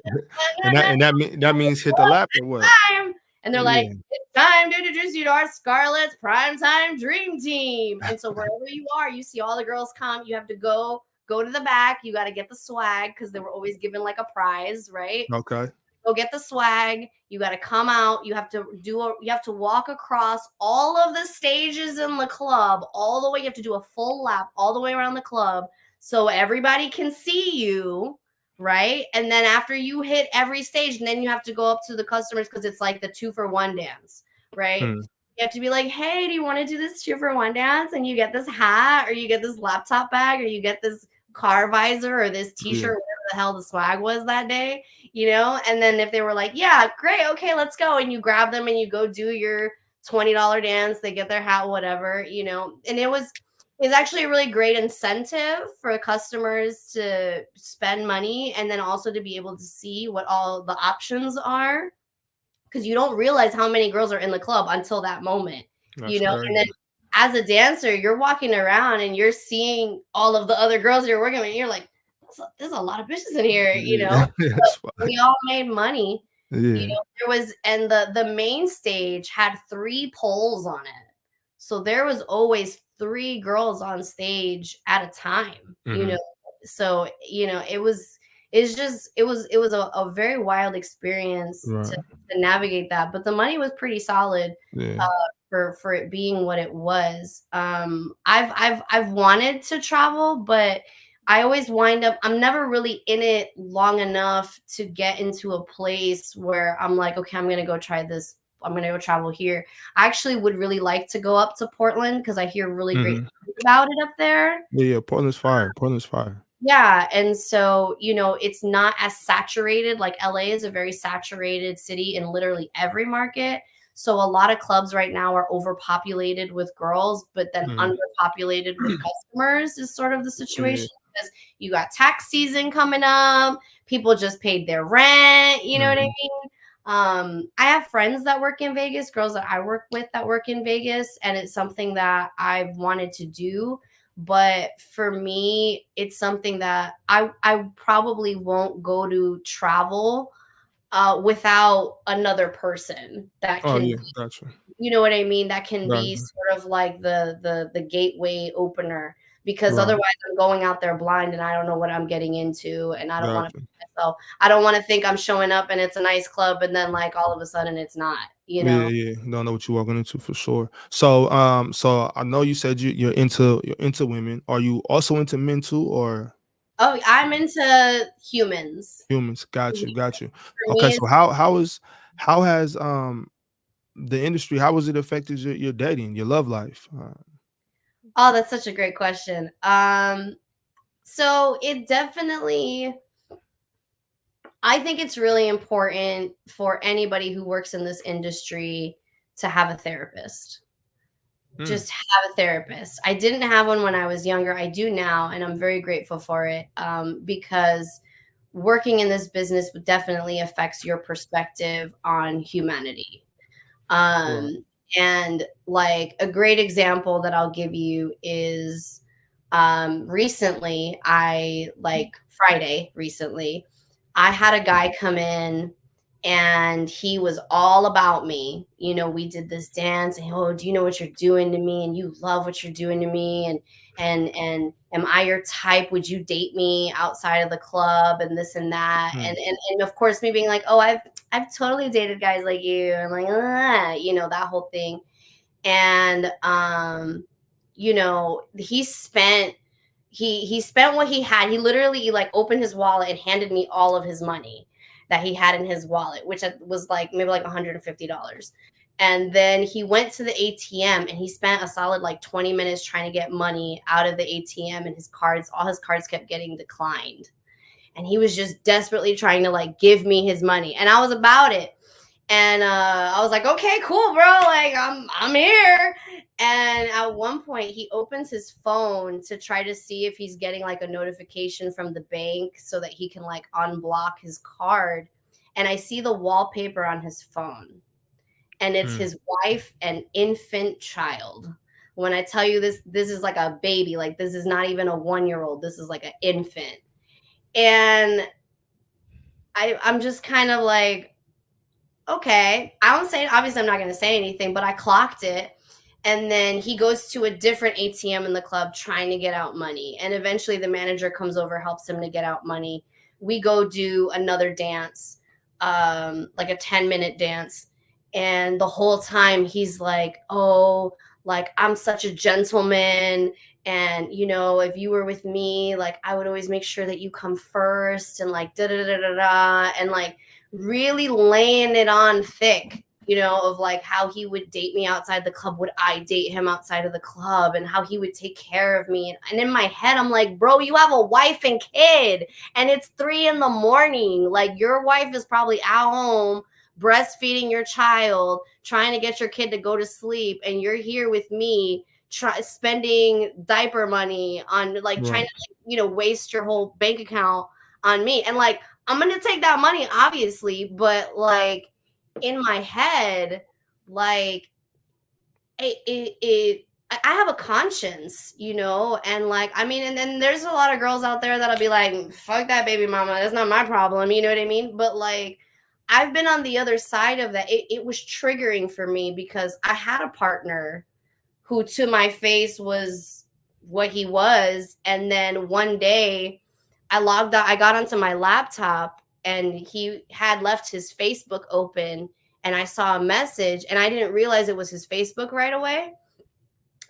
A: And that means hit the lap or what?
C: time. And they're like,
A: Yeah.
C: it's time to introduce you to our Scarlett's Primetime Dream Team. And so wherever you are, you see all the girls come. You have to go to the back. You got to get the swag because they were always given like a prize, right?
A: Okay.
C: Go get the swag. You got to come out. You have to walk across all of the stages in the club, all the way. You have to do a full lap all the way around the club so everybody can see you, right? And then after you hit every stage, and then you have to go up to the customers because it's like the 2-for-1 dance, right?
A: Hmm.
C: You have to be like, hey, do you want to do this 2-for-1 dance? And you get this hat, or you get this laptop bag, or you get this car visor, or this
A: Yeah.
C: t-shirt, whatever the hell the swag was that day, And then if they were like, yeah, great, okay, let's go. And you grab them and you go do your $20 dance, they get their hat, whatever, And it's actually a really great incentive for customers to spend money and then also to be able to see what all the options are because you don't realize how many girls are in the club until that moment,
A: That's
C: And then
A: crazy.
C: as a dancer, you're walking around and you're seeing all of the other girls you're working with, and you're like, there's a lot of bitches in here,
A: Yeah. That's fine.
C: We all made money.
A: Yeah.
C: There was, and the main stage had 3 poles on it. So there was always 3 girls on stage at a time,
A: Mhm.
C: So, it was a very wild experience
A: Right.
C: to navigate that. But the money was pretty solid
A: Yeah.
C: for it being what it was. I've wanted to travel, but I always wind up I'm never really in it long enough to get into a place where I'm like, okay, I'm gonna go try this. I'm gonna go travel here. I actually would really like to go up to Portland because I hear really great
A: Mhm.
C: things about it up there.
A: Yeah, yeah. Portland's fire. Portland's fire.
C: Yeah, and so, it's not as saturated. Like LA is a very saturated city in literally every market. So a lot of clubs right now are overpopulated with girls, but then
A: Mhm.
C: underpopulated with customers is sort of the
A: Yeah.
C: situation. because you got tax season coming up. People just paid their rent. You know what I mean? I have friends that work in Vegas, girls that I work with that work in Vegas, and it's something that I've wanted to do. But for me, it's something that I probably won't go to travel without another person that
A: Oh
C: can,
A: yeah, gotcha,
C: you know what I mean? That can be
A: gotcha.
C: sort of like the gateway opener, because
A: Right,
C: otherwise I'm going out there blind and I don't know what I'm getting into, and I don't want to
A: gotcha.
C: myself. I don't want to think I'm showing up and it's a nice club and then like all of a sudden it's not, you
A: Yeah,
C: know?
A: yeah. Don't know what you're walking into for sure. So, so I know you said you're into women. Are you also into men too, or
C: Oh, I'm into humans.
A: humans? Got
C: Mhm.
A: you, got you.
C: For
A: Okay,
C: me,
A: so
C: it's
A: how has the industry, how has it affected your dating, your love life?
C: oh, that's such a great question. So it definitely, I think it's really important for anybody who works in this industry to have a therapist.
A: Mm,
C: Just have a therapist. I didn't have one when I was younger. I do now, and I'm very grateful for it, because working in this business definitely affects your perspective on humanity.
A: right.
C: Um, and like a great example that I'll give you is recently, recently, I had a guy come in and he was all about me. You know, we did this dance and, oh, do you know what you're doing to me? And you love what you're doing to me. And am I your type? Would you date me outside of the club and this and that?
A: Mm,
C: And of course me being like, oh, I've totally dated guys like you, and like, you know, that whole thing. And you know, he spent what he had. He literally like opened his wallet and handed me all of his money that he had in his wallet, which was like maybe like $150. And then he went to the ATM and he spent a solid like 20 minutes trying to get money out of the ATM, and all his cards kept getting declined. And he was just desperately trying to like give me his money. And I was about it. And I was like, okay, cool, bro. Like I'm here. And at one point, he opens his phone to try to see if he's getting like a notification from the bank so that he can like unblock his card. And I see the wallpaper on his phone, and it's
A: mm.
C: his wife and infant child. When I tell you this, this is like a baby. Like this is not even a 1 year old. This is like an infant. And I'm just kind of like, okay. I don't say, obviously I'm not going to say anything, but I clocked it. And then he goes to a different ATM in the club trying to get out money. And eventually the manager comes over, helps him to get out money. We go do another dance, like a 10-minute dance. And the whole time he's like, oh, like I'm such a gentleman. And, you know, if you were with me, like I would always make sure that you come first, and like da da da da da. And like, really laying it on thick, you know, of like how he would date me outside the club. Would I date him outside of the club? And how he would take care of me. And in my head, I'm like, bro, you have a wife and kid, and it's 3 a.m. Like your wife is probably at home breastfeeding your child, trying to get your kid to go to sleep. And you're here with me, spending diaper money on like trying
A: Right.
C: to, like, you know, waste your whole bank account on me. And like, I'm gonna take that money, obviously, but like in my head, like I have a conscience, you know, and like I mean, and then there's a lot of girls out there that'll be like, "Fuck that, baby mama, that's not my problem," you know what I mean? But like, I've been on the other side of that. It was triggering for me because I had a partner who, to my face, was what he was, and then one day I logged out. I got onto my laptop and he had left his Facebook open, and I saw a message and I didn't realize it was his Facebook right away.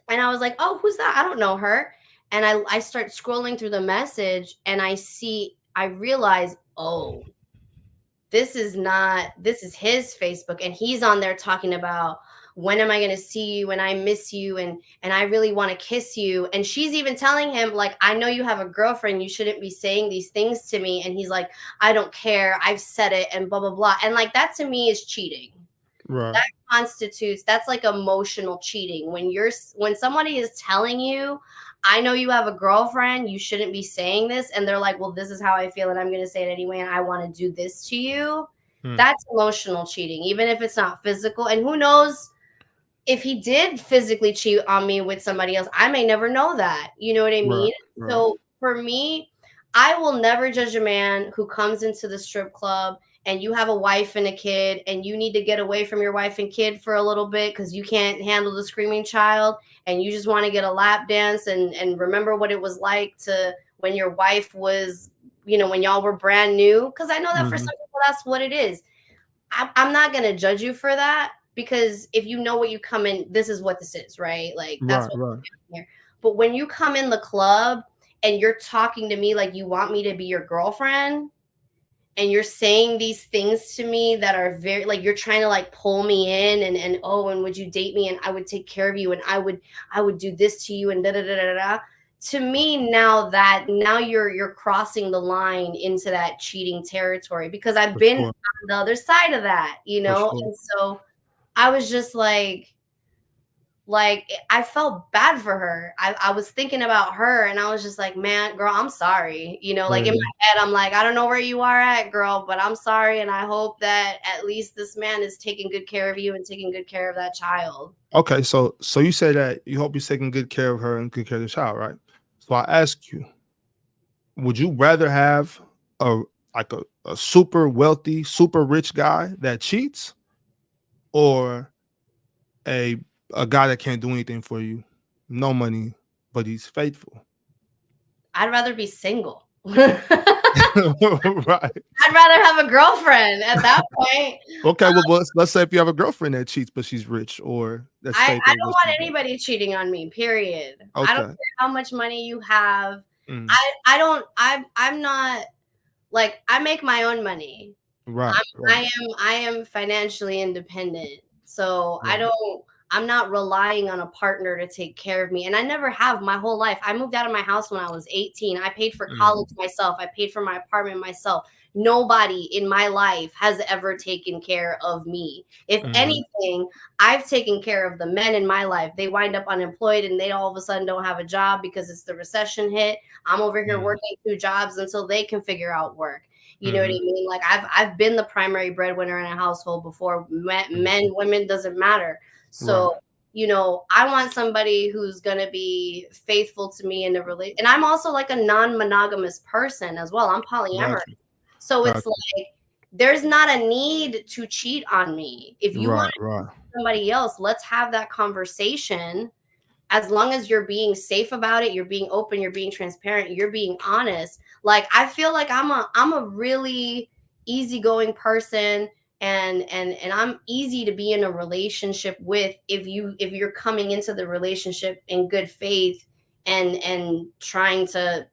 C: And I was like, "Oh, who's that? I don't know her." And I start scrolling through the message and I realize, "Oh, this is his Facebook, and he's on there talking about when am I going to see you, and I miss you, and I really want to kiss you." And she's even telling him like, "I know you have a girlfriend, you shouldn't be saying these things to me." And he's like, "I don't care, I've said it," and blah blah blah. And like that to me is cheating.
A: Right.
C: That that's like emotional cheating. When somebody is telling you, I know you have a girlfriend, you shouldn't be saying this, and they're like, well, this is how I feel and I'm going to say it anyway, and I want to do this to you.
A: Mm.
C: That's emotional cheating, even if it's not physical. And who knows, if he did physically cheat on me with somebody else, I may never know that. You know what I
A: Right.
C: mean?
A: Right.
C: So for me, I will never judge a man who comes into the strip club and you have a wife and a kid and you need to get away from your wife and kid for a little bit because you can't handle the screaming child and you just want to get a lap dance and remember what it was like to when your wife was, when y'all were brand new. Because I know that for
A: Mm-hmm.
C: some people, that's what it is. I'm not going to judge you for that, because if you know what you come in, this is what this is, right? Like, that's
A: Right.
C: what
A: Right.
C: I'm doing here. But when you come in the club and you're talking to me like you want me to be your girlfriend, and you're saying these things to me that are very, like, you're trying to like pull me in and oh, and would you date me and I would take care of you and I would do this to you and da da da da da. To me, now you're crossing the line into that cheating territory, because I've
A: For
C: been
A: sure.
C: on the other side of that,
A: For sure.
C: and so I was just like I felt bad for her. I was thinking about her and I was just like, man, girl, I'm sorry. Like in
A: Mm-hmm.
C: my head, I'm like, I don't know where you are at, girl, but I'm sorry. And I hope that at least this man is taking good care of you and taking good care of that child.
A: Okay, so you say that you hope he's taking good care of her and good care of the child, right? So I ask you, would you rather have a a super wealthy, super rich guy that cheats, or a a guy that can't do anything for you, no money, but he's faithful?
C: I'd rather be single. I'd
A: Right.
C: rather have a girlfriend at that point.
A: Okay, well, let's say if you have a girlfriend that cheats, but she's rich or that's
C: I
A: faithful,
C: don't
A: but
C: want
A: she's broke.
C: anybody cheating on me, period. I don't
A: Okay.
C: care how much money you have.
A: Mm.
C: I don't I'm not, like, I make my own money.
A: Right,
C: I'm
A: right,
C: I am financially independent. So
A: right.
C: I'm not relying on a partner to take care of me. And I never have my whole life. I moved out of my house when I was 18. I paid for
A: Mm,
C: college myself. I paid for my apartment myself. Nobody in my life has ever taken care of me. If
A: mhm,
C: anything, I've taken care of the men in my life. They wind up unemployed and they all of a sudden don't have a job because it's the recession hit. I'm over here
A: mhm,
C: working 2 jobs until they can figure out work. You know what I
A: mhm,
C: mean? Like, I've been the primary breadwinner in a household before. Men,
A: mhm.
C: women, doesn't matter.
A: Right.
C: So, I want somebody who's gonna be faithful to me in the relate. And I'm also like a non-monogamous person as well. I'm polyamorous.
A: Got you.
C: So
A: Got
C: it's like there's not a need to cheat on me. If
A: you.
C: you want
A: Right, right.
C: somebody else, let's have that conversation. As long as you're being safe about it, you're being open, you're being transparent, you're being honest. Like, I feel like I'm a really easygoing person, and I'm easy to be in a relationship with, if you're coming into the relationship in good faith and trying to,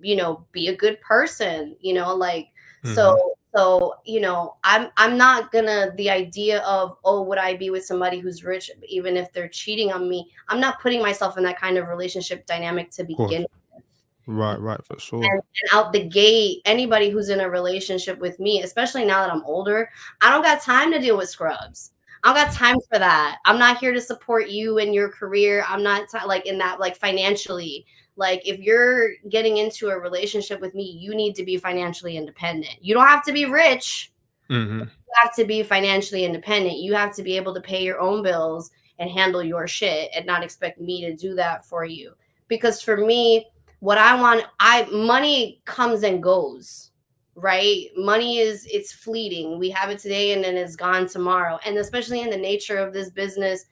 C: be a good person, like,
A: Mhm.
C: I'm not gonna, the idea of, oh, would I be with somebody who's rich even if they're cheating on me? I'm not putting myself in that kind of relationship dynamic to
A: Of course.
C: begin with.
A: Right, right, for sure.
C: And out the gate, anybody who's in a relationship with me, especially now that I'm older, I don't got time to deal with scrubs. I don't got time for that. I'm not here to support you in your career. I'm not like in that, like, financially. Like, if you're getting into a relationship with me, you need to be financially independent. You don't have to be rich.
A: Mhm.
C: You have to be financially independent. You have to be able to pay your own bills and handle your shit and not expect me to do that for you. Because for me, what I want, I money comes and goes, right? Money it's fleeting. We have it today and then it's gone tomorrow. And especially in the nature of this business,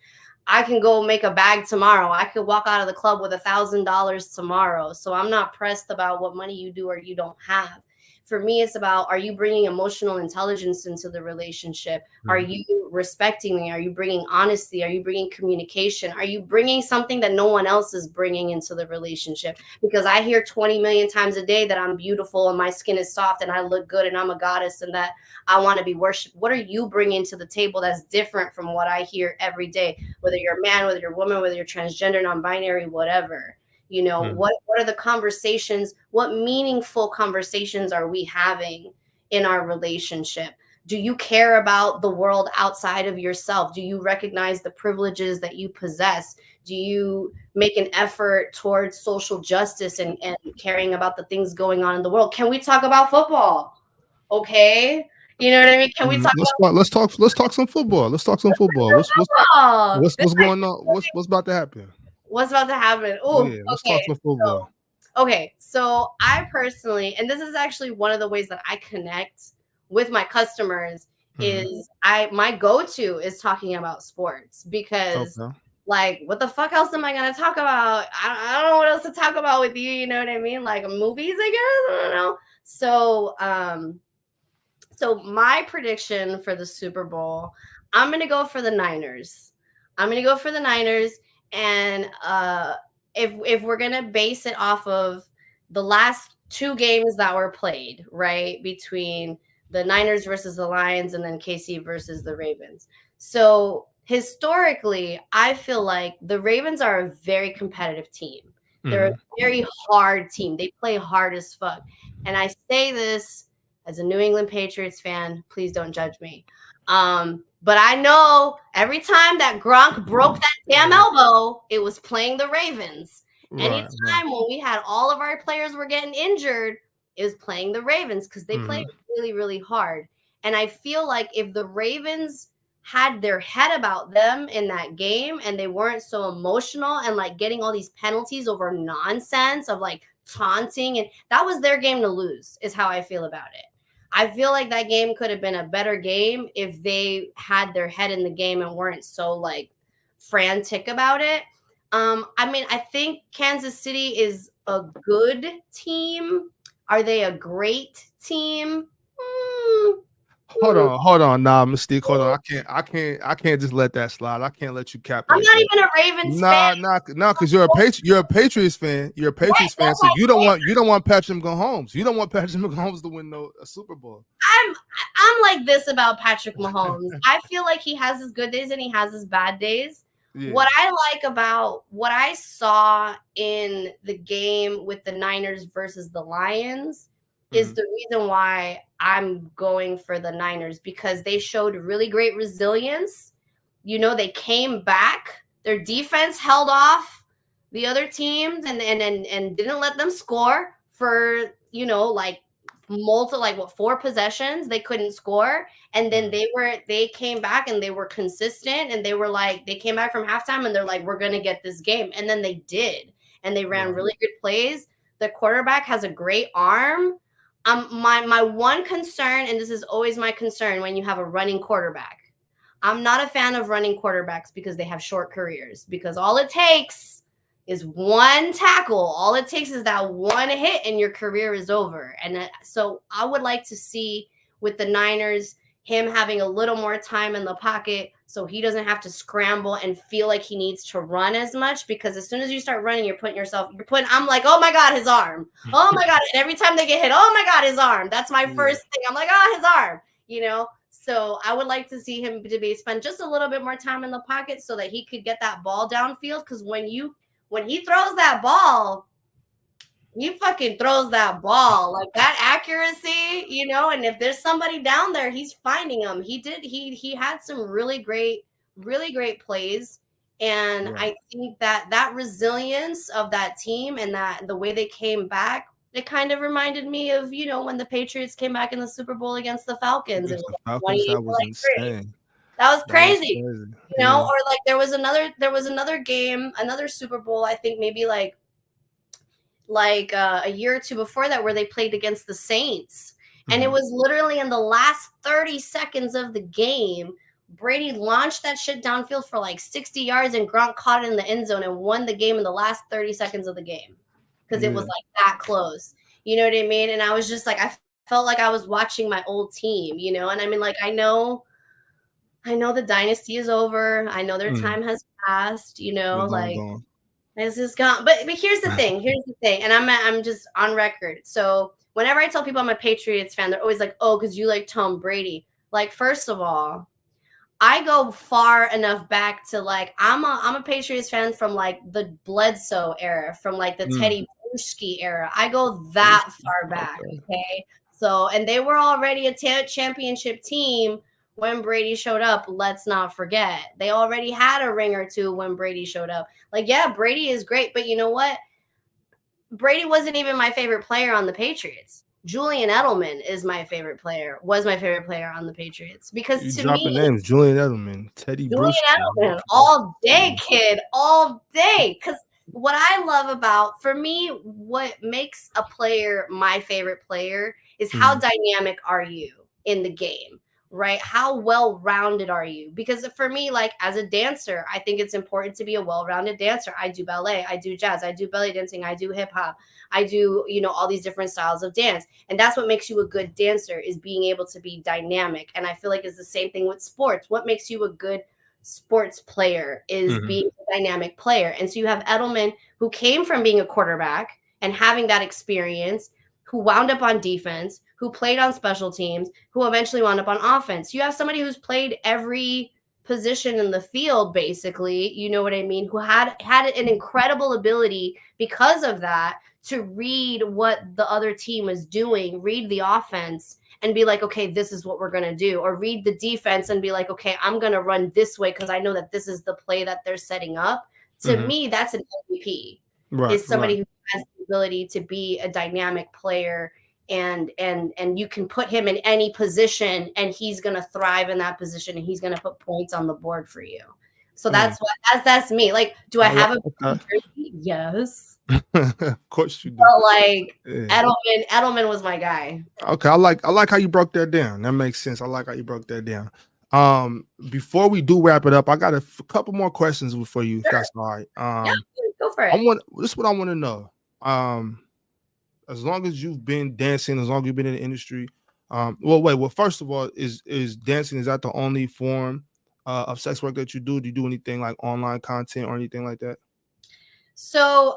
C: I can go make a bag tomorrow. I could walk out of the club with $1,000 tomorrow. So I'm not pressed about what money you do or you don't have. For me, it's about, are you bringing emotional intelligence into the relationship? Are
A: Mhm.
C: you respecting me? Are you bringing honesty? Are you bringing communication? Are you bringing something that no one else is bringing into the relationship? Because I hear 20 million times a day that I'm beautiful and my skin is soft and I look good and I'm a goddess and that I want to be worshiped. What are you bringing to the table that's different from what I hear every day? Whether you're a man, whether you're a woman, whether you're transgender, non-binary, whatever.
A: Mhm.
C: What are the conversations? What meaningful conversations are we having in our relationship? Do you care about the world outside of yourself? Do you recognize the privileges that you possess? Do you make an effort towards social justice and caring about the things going on in the world? Can we talk about football? Okay. You know what I mean? Can we talk
A: Let's talk some football. Let's talk some football.
C: about football?
A: What's going on? What's about to happen?
C: What's about to happen? Oh,
A: Yeah, let's
C: okay.
A: talk some football.
C: So I personally, and this is actually one of the ways that I connect with my customers, is my go-to is talking about sports, because like, what the fuck else am I gonna talk about? I don't know what else to talk about with you. You know what I mean? Like movies, I guess. I don't know. So my prediction for the Super Bowl, I'm gonna go for the Niners. And if we're gonna base it off of the last two games that were played, right, between the Niners versus the Lions and then KC versus the Ravens. So historically, I feel like the Ravens are a very competitive team. They're a very hard team. They play hard as fuck. And I say this as a New England Patriots fan. Please don't judge me. But I know every time that Gronk broke that damn elbow, it was playing the Ravens. Anytime when we had all of our players were getting injured, it was playing the Ravens, because they play really, really hard. And I feel like if the Ravens had their head about them in that game and they weren't so emotional and like getting all these penalties over nonsense of like taunting, and that was their game to lose, is how I feel about it. I feel like that game could have been a better game if they had their head in the game and weren't so like frantic about it. I mean, I think Kansas City is a good team. Are they a great team?
A: Hold on. Nah, Mystique, hold on. I can't just let that slide. I can't let you cap.
C: I'm not even a Ravens fan.
A: Nah, because you're a Patriots fan. You're a Patriots fan, so you don't want Patrick Mahomes. You don't want Patrick Mahomes to win a Super Bowl.
C: I'm like this about Patrick Mahomes. I feel like he has his good days and he has his bad days. Yeah. What I like about what I saw in the game with the Niners versus the Lions is the reason why I'm going for the Niners, because they showed really great resilience. You know, they came back. Their defense held off the other teams and didn't let them score for, you know, like 4 possessions. They couldn't score. And then they came back and they were consistent, and they came back from halftime and they're like, we're going to get this game. And then they did. And they ran really good plays. The quarterback has a great arm. My one concern, and this is always my concern when you have a running quarterback, I'm not a fan of running quarterbacks because they have short careers, because all it takes is one tackle. All it takes is that one hit and your career is over. And so I would like to see with the Niners, him having a little more time in the pocket so he doesn't have to scramble and feel like he needs to run as much, because as soon as you start running, I'm like, oh my God, his arm. Oh my God. And every time they get hit, oh my God, his arm. That's my first thing. I'm like, oh, his arm, you know? So I would like to see him spend just a little bit more time in the pocket so that he could get that ball downfield. Because when he throws that ball, he fucking throws that ball, like that accuracy, you know, and if there's somebody down there, he's finding them. He had some really great plays. And I think that resilience of that team and that the way they came back, it kind of reminded me of, you know, when the Patriots came back in the Super Bowl against the Falcons.
A: That was insane.
C: That was crazy. You know, or like there was another game, another Super Bowl, I think maybe like a year or two before that, where they played against the Saints. And it was literally in the last 30 seconds of the game, Brady launched that shit downfield for like 60 yards and Gronk caught it in the end zone and won the game in the last 30 seconds of the game, because it was like that close. You know what I mean? And I was just like, I felt like I was watching my old team, you know? And I mean, like, I know the dynasty is over. I know their time has passed, you know, like this is gone. But here's the thing. And I'm just on record. So whenever I tell people I'm a Patriots fan, they're always like, oh, because you like Tom Brady. Like, first of all, I go far enough back to like, I'm a Patriots fan from like the Bledsoe era, from like the Teddy Bruschi era. I go that far back. Okay. So, and they were already a championship team when Brady showed up. Let's not forget. They already had a ring or two when Brady showed up. Like, yeah, Brady is great, but you know what? Brady wasn't even my favorite player on the Patriots. Julian Edelman is my favorite player, was my favorite player on the Patriots. Because
A: You
C: to me,
A: dropping names: Julian Edelman, Teddy
C: Julian
A: Bruschi.
C: Edelman all day, kid, all day. Because what I love about, for me, what makes a player my favorite player is how dynamic are you in the game, right? How well-rounded are you? Because for me, like as a dancer, I think it's important to be a well-rounded dancer. I do ballet, I do jazz, I do belly dancing, I do hip hop, I do, all these different styles of dance. And that's what makes you a good dancer, is being able to be dynamic. And I feel like it's the same thing with sports. What makes you a good sports player is being a dynamic player. And so you have Edelman, who came from being a quarterback and having that experience, who wound up on defense, who played on special teams, who eventually wound up on offense. You have somebody who's played every position in the field, basically, you know what I mean, who had an incredible ability because of that to read what the other team was doing, read the offense, and be like, okay, this is what we're going to do. Or read the defense and be like, okay, I'm going to run this way because I know that this is the play that they're setting up. To me, that's an MVP,
A: Right,
C: is somebody
A: right.
C: who has the ability to be a dynamic player, and you can put him in any position and he's going to thrive in that position, and he's going to put points on the board for you. So that's me. Like, do I have a jersey? Yes.
A: Of course you do.
C: But like,
A: Yeah.
C: Edelman was my guy.
A: Okay, I like how you broke that down. That makes sense. I like how you broke that down. Before we do wrap it up, I got a couple more questions for you, if that's all right.
C: Yeah, go for
A: I
C: it.
A: want this is what I want to know. As long as you've been dancing, as long as you've been in the industry, well, first of all, is dancing, is that the only form of sex work that you do? Do you do anything like online content or anything like that?
C: So,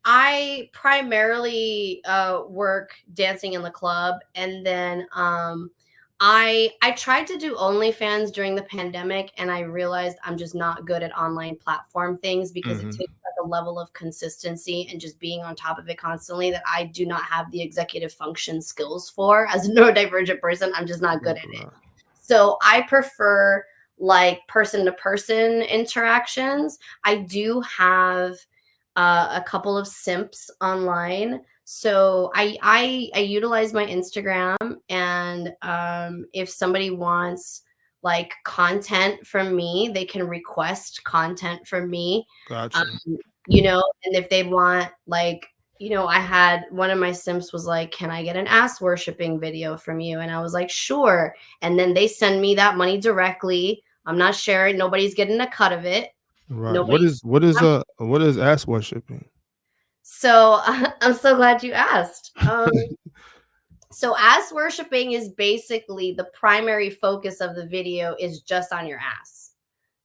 C: I primarily work dancing in the club, and then I tried to do OnlyFans during the pandemic, and I realized I'm just not good at online platform things, because it takes like a level of consistency and just being on top of it constantly that I do not have the executive function skills for. As a neurodivergent person, I'm just not good at it. So I prefer like person to person interactions. I do have a couple of simps online. So I utilize my Instagram, and if somebody wants like content from me, they can request content from me.
A: Gotcha.
C: And if they want like, I had one of my simps was like, can I get an ass worshiping video from you? And I was like, sure. And then they send me that money directly. I'm not sharing. Nobody's getting a cut of it.
A: Right. What is ass worshiping?
C: So I'm so glad you asked. So ass worshiping is basically the primary focus of the video is just on your ass.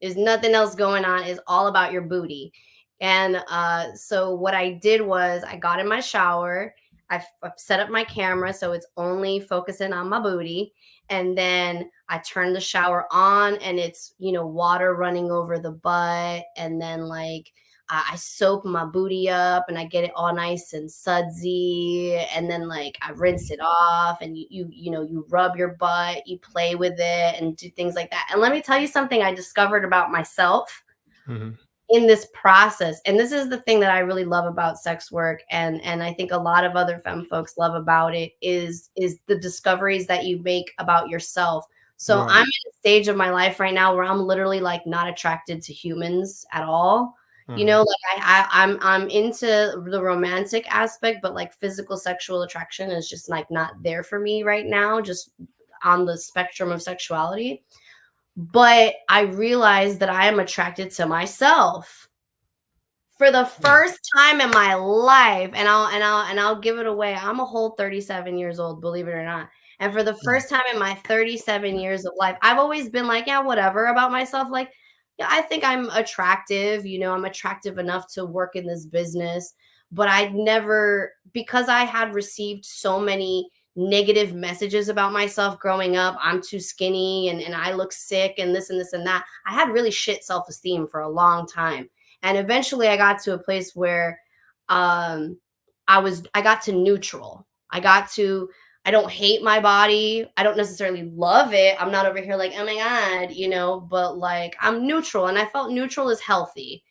C: There's nothing else going on. It's all about your booty. And so what I did was I got in my shower. I set up my camera so it's only focusing on my booty. And then I turn the shower on, and it's, water running over the butt. And then like I soap my booty up and I get it all nice and sudsy. And then like I rinse it off, and you rub your butt, you play with it and do things like that. And let me tell you something I discovered about myself in this process. And this is the thing that I really love about sex work. And I think a lot of other femme folks love about it is the discoveries that you make about yourself. So I'm in a stage of my life right now where I'm literally like not attracted to humans at all. Like I'm into the romantic aspect, but like physical sexual attraction is just like not there for me right now, just on the spectrum of sexuality. But I realized that I am attracted to myself for the first time in my life. And I'll give it away. I'm a whole 37 years old, believe it or not. And for the first time in my 37 years of life, I've always been like, yeah, whatever about myself. Like, yeah, I think I'm attractive. I'm attractive enough to work in this business. But I'd never, because I had received so many negative messages about myself growing up. I'm too skinny, and I look sick, and this and this and that. I had really shit self-esteem for a long time. And eventually I got to a place where I got to neutral. I got to I don't hate my body. I don't necessarily love it. I'm not over here like, oh my God, you know, but like I'm neutral, and I felt neutral is healthy.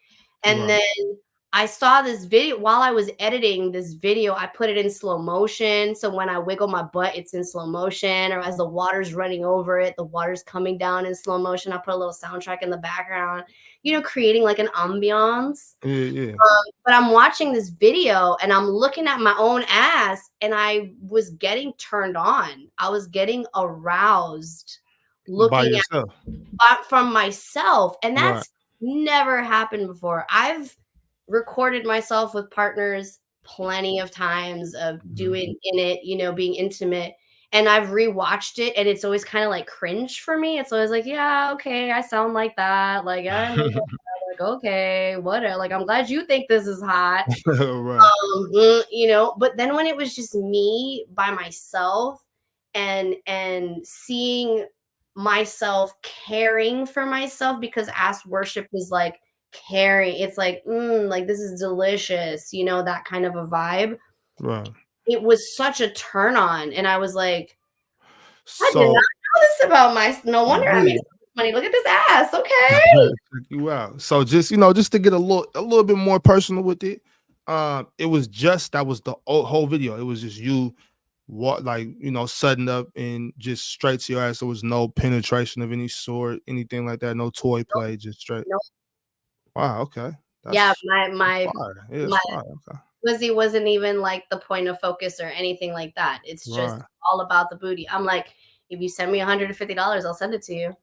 C: And
A: Right.
C: then I saw this video while I was editing this video. I put it in slow motion. So when I wiggle my butt, it's in slow motion, or as the water's running over it, the water's coming down in slow motion. I put a little soundtrack in the background, you know, creating like an ambiance.
A: Yeah, yeah.
C: But I'm watching this video and I'm looking at my own ass, and I was getting turned on. I was getting aroused
A: By
C: looking
A: yourself.
C: at from myself. And
A: Right.
C: that's never happened before. I've recorded myself with partners plenty of times of
A: Mhm.
C: doing in it, you know, being intimate. And I've rewatched it, and it's always kind of like cringe for me. It's always like, yeah, okay, I sound like that. Like, I know, like, okay, whatever. Like, I'm glad you think this is hot.
A: Right.
C: You know, but then when it was just me by myself, and seeing myself caring for myself, because ass worship is like caring. It's like this is delicious, you know, that kind of a vibe.
A: Right.
C: It was such a turn on, and I was like, I did not
A: So
C: know this about my. No wonder I make
A: yeah,
C: so much money. Look at this ass. Okay.
A: check you out. So just just to get a little bit more personal with it, it was just that was the whole video. It was just you, what like sudden up and just straight to your ass. There was no penetration of any sort, anything like that. No toy play, just straight.
C: Nope.
A: Wow. Okay,
C: Yeah,
A: that's
C: my
A: fire. Yeah, it's
C: my
A: fire. Okay.
C: pussy wasn't even like the point of focus or anything like that. It's just
A: Right.
C: all about the booty. I'm like, if you send me $150, I'll send it to you.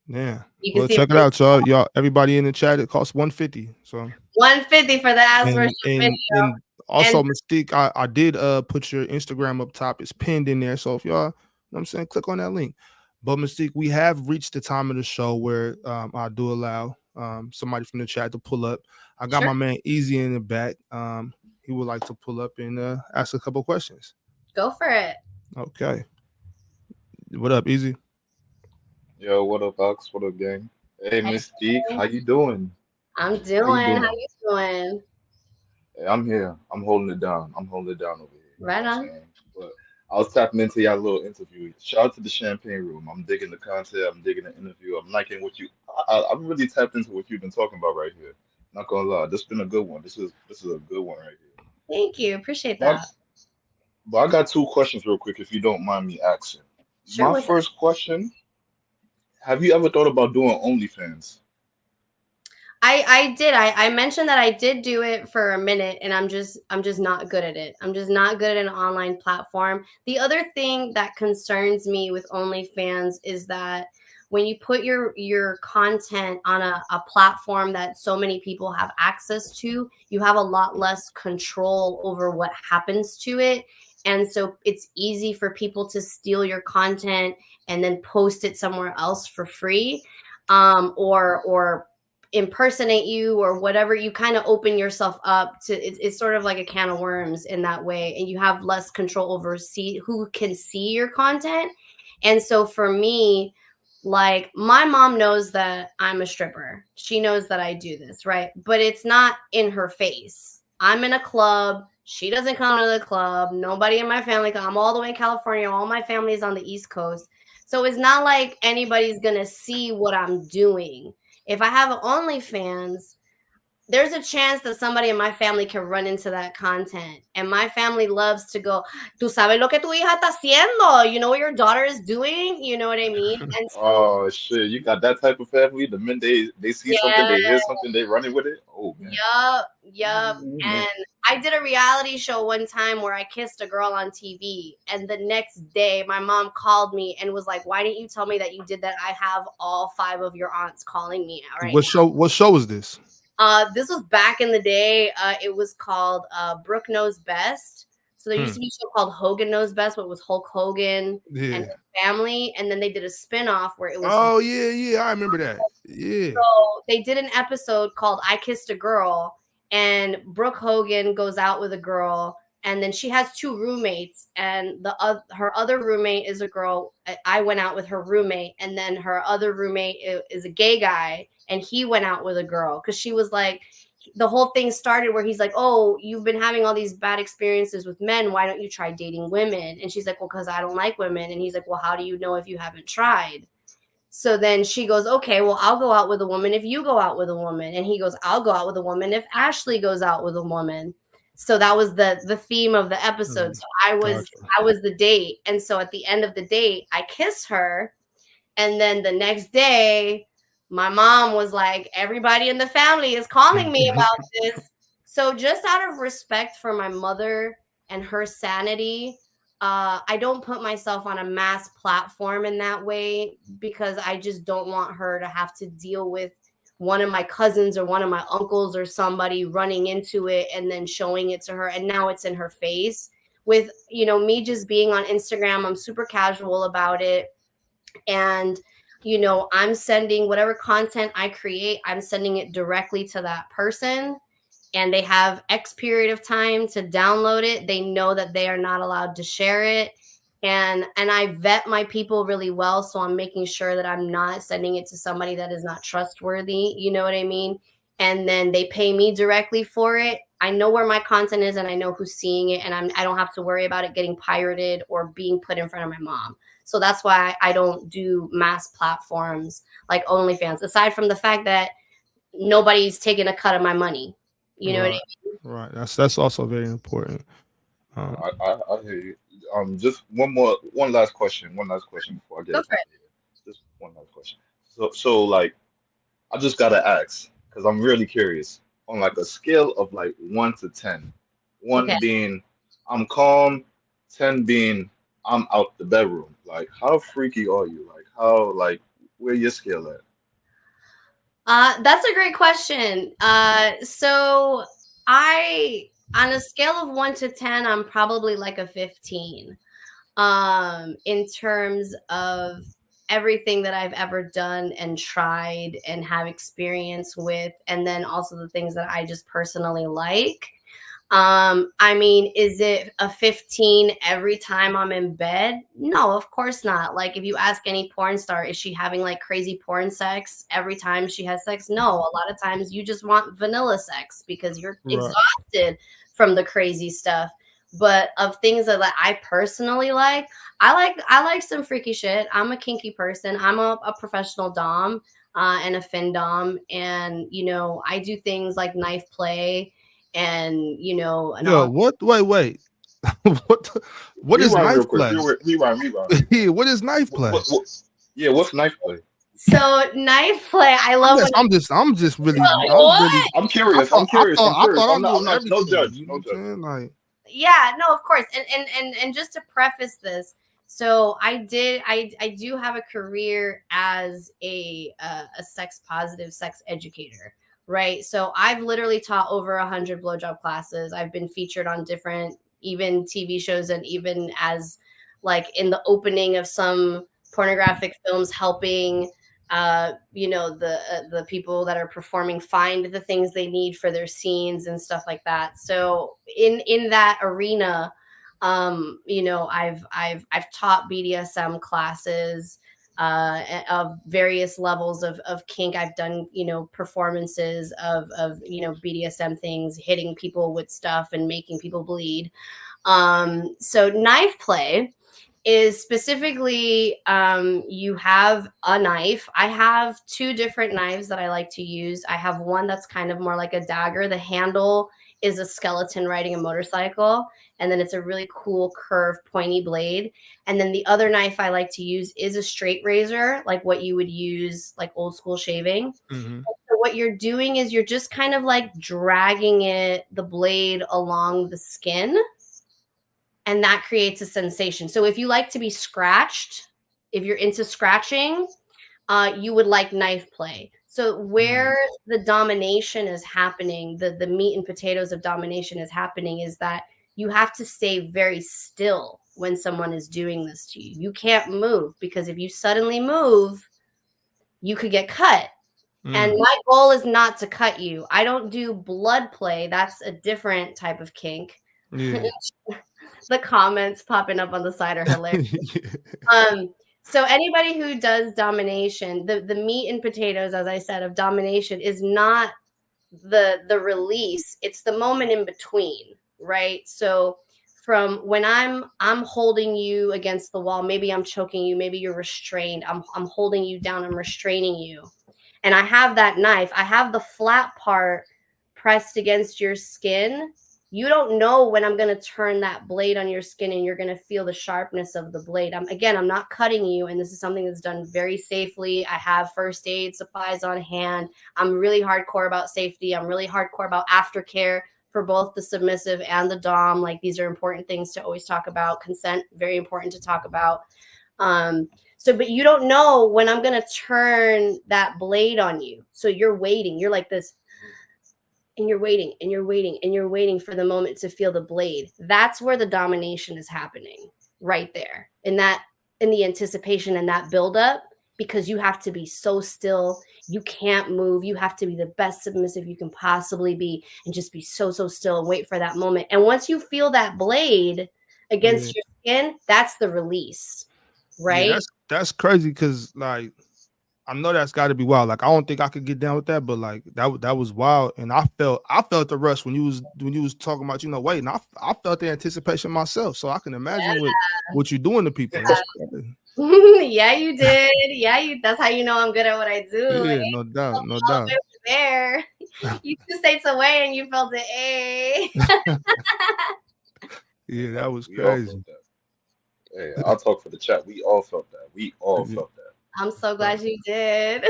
A: Yeah.
C: You can
A: Well,
C: see my
A: check it out, y'all. Y'all, everybody in the chat, it costs 150. So
C: 150 for the ass worship
A: and
C: video.
A: and
C: And
A: also Mystique, I did put your Instagram up top. It's pinned in there. So if y'all, you know what I'm saying, click on that link. But Mystique, we have reached the time of the show where I do allow somebody from the chat to pull up. I got
C: sure,
A: my man Easy in the back. He would like to pull up and ask a couple questions.
C: go for it.
A: Okay. What up, Easy?
D: Yo, what up, Ox? What up, gang? Hey, Mystique, how you doing?
C: I'm
D: How you
C: doing. How
D: doing?
C: you doing?
D: Hey, I'm here. I'm holding it down. I'm holding it down over here. You know
C: Right
D: what I'm
C: on.
D: saying? But I was tapping into y'all little interview. Shout out to the Champagne Room. I'm digging the content. I'm digging the interview. I'm liking what you. I'm really tapped into what you've been talking about right here. Not gonna lie, this been a good one. This is a good one right here.
C: Thank you. Appreciate
D: But,
C: that.
D: but I got two questions real quick, if you don't mind me asking.
C: Sure.
D: My first question: have you ever thought about doing OnlyFans?
C: I did. I mentioned that I did do it for a minute, and I'm just not good at it. I'm just not good at an online platform. The other thing that concerns me with OnlyFans is that when you put your content on a platform that so many people have access to, you have a lot less control over what happens to it. And so it's easy for people to steal your content and then post it somewhere else for free, or impersonate you or whatever. You kind of open yourself up to it's sort of like a can of worms in that way, and you have less control over who can see your content. And so for me, like, my mom knows that I'm a stripper. She knows that I do this, right? But it's not in her face. I'm in a club. She doesn't come to the club. Nobody in my family. I'm all the way in California. All my family is on the East Coast. So it's not like anybody's going to see what I'm doing. If I have an OnlyFans, there's a chance that somebody in my family can run into that content. And my family loves to go, tú sabes lo que tu hija está haciendo? You know what your daughter is doing? You know what I mean? And so,
D: Oh shit, you got that type of family. The minute they see something,
C: yeah,
D: they hear something, they running with it. Oh man.
C: yup.
D: Mhm.
C: And I did a reality show one time where I kissed a girl on TV. And the next day, my mom called me and was like, why didn't you tell me that you did that? I have all 5 of your aunts calling me right
A: What show? What show is this?
C: This was back in the day. It was called Brooke Knows Best. So there used to
A: Hmm.
C: be a show called Hogan Knows Best, but it was Hulk Hogan and
A: Yeah.
C: his family. And then they did a spinoff where it was.
A: Oh yeah, yeah. I remember that. Yeah.
C: So they did an episode called I Kissed a Girl, and Brooke Hogan goes out with a girl, and then she has 2 roommates, and her other roommate is a girl. I went out with her roommate, and then her other roommate is a gay guy, and he went out with a girl because she was like, the whole thing started where he's like, oh, you've been having all these bad experiences with men. Why don't you try dating women? And she's like, well, because I don't like women. And he's like, well, how do you know if you haven't tried? So then she goes, okay, well, I'll go out with a woman if you go out with a woman. And he goes, I'll go out with a woman if Ashley goes out with a woman. So that was the theme of the episode. So I was the date. And so at the end of the date, I kiss her. And then the next day, my mom was like, everybody in the family is calling me about this. So just out of respect for my mother and her sanity, I don't put myself on a mass platform in that way because I just don't want her to have to deal with one of my cousins or one of my uncles or somebody running into it and then showing it to her. And now it's in her face. With, you know, me just being on Instagram, I'm super casual about it. And, you know, I'm sending whatever content I create, I'm sending it directly to that person. And they have X period of time to download it. They know that they are not allowed to share it. And I vet my people really well. So I'm making sure that I'm not sending it to somebody that is not trustworthy. You know what I mean? And then they pay me directly for it. I know where my content is and I know who's seeing it. And I don't have to worry about it getting pirated or being put in front of my mom. So that's why I don't do mass platforms like OnlyFans, aside from the fact that nobody's taking a cut of my money. You know what I mean?
A: Right. That's also very important.
D: I hear you. Just one last question before I get
C: Go for it.
D: Just one last question. So like, I just gotta ask because I'm really curious. On like a scale of like 1 to 10, one
C: Okay.
D: being I'm calm, 10 being I'm out the bedroom. Like, how freaky are you? Where your scale at?
C: That's a great question. So on a scale of 1 to 10, I'm probably like a 15. In terms of everything that I've ever done and tried and have experience with, and then also the things that I just personally like. I mean, is it a 15 every time I'm in bed? No, of course not. Like, if you ask any porn star, is she having like crazy porn sex every time she has sex? No, a lot of times you just want vanilla sex because you're exhausted from the crazy stuff. But of things that like, I personally like, I like some freaky shit. I'm a kinky person. I'm a professional dom and a fin dom, and you know, I do things like knife play and you know, and
A: Yo,
C: all.
A: what? Wait. What is
D: Rewind real
A: knife
D: quick.
A: play?
D: Rewind.
A: Yeah, what is knife play?
D: Yeah, what's knife play?
C: So knife play, I love.
A: I'm just really.
D: I'm curious.
A: I thought
D: I'm not. No judge.
A: You know what I'm saying? Like,
C: Yeah, no, of course, and just to preface this, so I do have a career as a sex positive sex educator, right? So I've literally taught over 100 blowjob classes. I've been featured on different even TV shows and even as like in the opening of some pornographic films, helping you know, the people that are performing find the things they need for their scenes and stuff like that. So in that arena, you know, I've taught BDSM classes of various levels of kink. I've done, you know, performances of you know, BDSM things, hitting people with stuff and making people bleed. So knife play is specifically you have a knife. I have two different knives that I like to use. I have one that's kind of more like a dagger. The handle is a skeleton riding a motorcycle, and then it's a really cool curved pointy blade. And then the other knife I like to use is a straight razor, like what you would use like old school shaving.
A: mm-hmm.
C: So what you're doing is you're just kind of like dragging the blade along the skin, and that creates a sensation. So if you like to be scratched, if you're into scratching, you would like knife play. So where the domination is happening, the meat and potatoes of domination is happening, is that you have to stay very still when someone is doing this to you. You can't move, because if you suddenly move, you could get cut. And my goal is not to cut you. I don't do blood play. That's a different type of kink.
A: Yeah.
C: The comments popping up on the side are hilarious. So anybody who does domination, the meat and potatoes, as I said, of domination is not the release, it's the moment in between, right? So from when I'm holding you against the wall, maybe I'm choking you, maybe you're restrained, I'm holding you down, I'm restraining you, and I have that knife, I have the flat part pressed against your skin. You don't know when I'm going to turn that blade on your skin and you're going to feel the sharpness of the blade. I'm not cutting you, and this is something that's done very safely. I have first aid supplies on hand. I'm really hardcore about safety. I'm really hardcore about aftercare for both the submissive and the dom. Like, these are important things to always talk about. Consent, very important to talk about. But you don't know when I'm going to turn that blade on you. So you're waiting. You're like this, and you're waiting and you're waiting and you're waiting for the moment to feel the blade. That's where the domination is happening, right there. In the anticipation and that buildup, because you have to be so still. You can't move. You have to be the best submissive you can possibly be and just be so still and wait for that moment. And once you feel that blade against your skin, that's the release, right?
A: Yeah, that's crazy, because like, I know that's got to be wild. Like, I don't think I could get down with that, but like that was wild, and I felt the rush when you was talking about, waiting. I felt the anticipation myself, so I can imagine what you're doing to people. That's crazy.
C: Yeah, you did. Yeah, that's how you know I'm good at what I do.
A: Yeah,
C: like,
A: no doubt, no
C: all the
A: doubt.
C: way over there, you 2 states away, and you felt it. A.
A: Yeah, that was
D: We all
A: crazy.
D: felt that. Hey, I'll talk for the chat. We all felt that. We all felt that.
C: I'm so glad you did.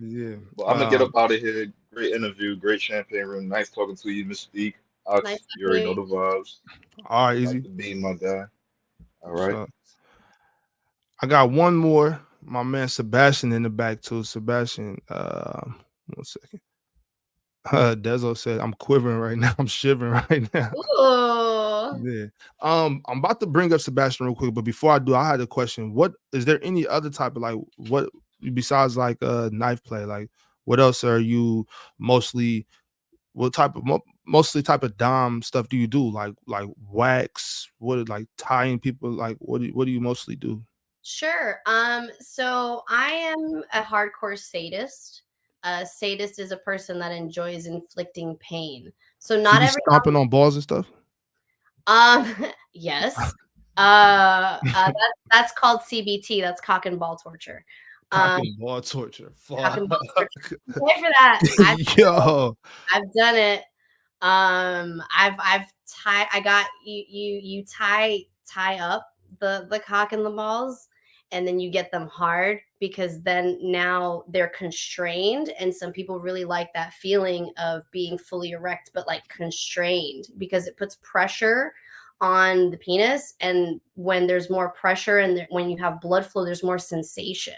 A: Yeah.
D: Well, I'm gonna get up out of here. Great interview, great champagne room. Nice talking to you, Mystique.
C: Nice
D: You already know the vibes.
A: All right,
D: Like
A: easy.
D: to be my guy. All right.
A: So, I got one more. My man Sebastian in the back too. Sebastian, 1 second. Dezo said, "I'm quivering right now. I'm shivering right now."
C: Ooh.
A: Yeah. I'm about to bring up Sebastian real quick, but before I do, I had a question. What is there any other type of, like, what besides like knife play? Like, what else are you mostly? What type of mostly type of dom stuff do you do? Like wax? What, like tying people? Like, what do you mostly do?
C: Sure. So I am a hardcore sadist. A sadist is a person that enjoys inflicting pain. So
A: So
C: not
A: you
C: every
A: stomping on balls and stuff?
C: Yes. That's called CBT. That's cock and ball torture.
A: Cock and ball torture.
C: Cock
A: Fuck.
C: and ball torture. Wait for that.
A: Yo.
C: I've done it. I've tie. I got you tie up the cock and the balls, and then you get them hard, because then now they're constrained, and some people really like that feeling of being fully erect but like constrained, because it puts pressure on the penis, and when there's more pressure and when you have blood flow, there's more sensation,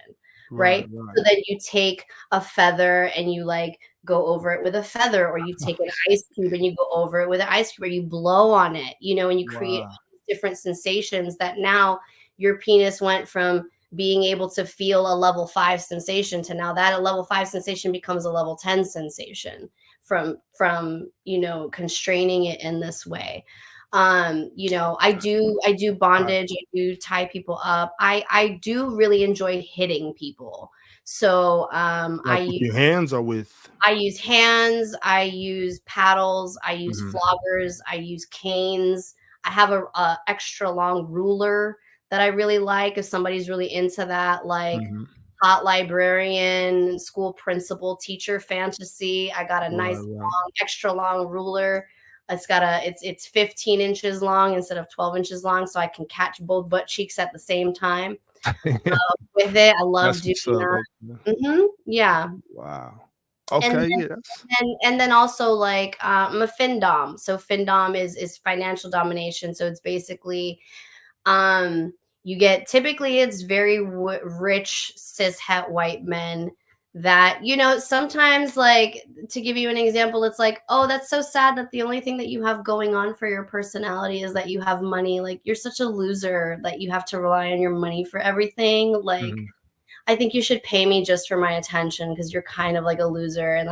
C: right? So then you take a feather and you like go over it with a feather, or you take an ice cube and you go over it with an ice cube, or you blow on it, and you create different sensations that now your penis went from being able to feel a level 5 sensation to now that a level 5 sensation becomes a level 10 sensation from constraining it in this way. I do bondage, I do tie people up. I do really enjoy hitting people. So
A: like with your hands or with?
C: I use hands, I use paddles, I use floggers, I use canes. I have a extra long ruler that I really like if somebody's really into that, like hot librarian, school principal, teacher fantasy. I got a nice long, extra long ruler. It's 15 inches long instead of 12 inches long, so I can catch both butt cheeks at the same time. With it, I love doing that. Yeah.
A: Wow. Okay.
C: And then also, like, I'm a FinDom. So FinDom is financial domination. So it's basically you get, typically it's very rich cis het white men that, sometimes, like, to give you an example, it's like, oh, that's so sad that the only thing that you have going on for your personality is that you have money. Like, you're such a loser that you have to rely on your money for everything. Like, I think you should pay me just for my attention, because you're kind of like a loser, and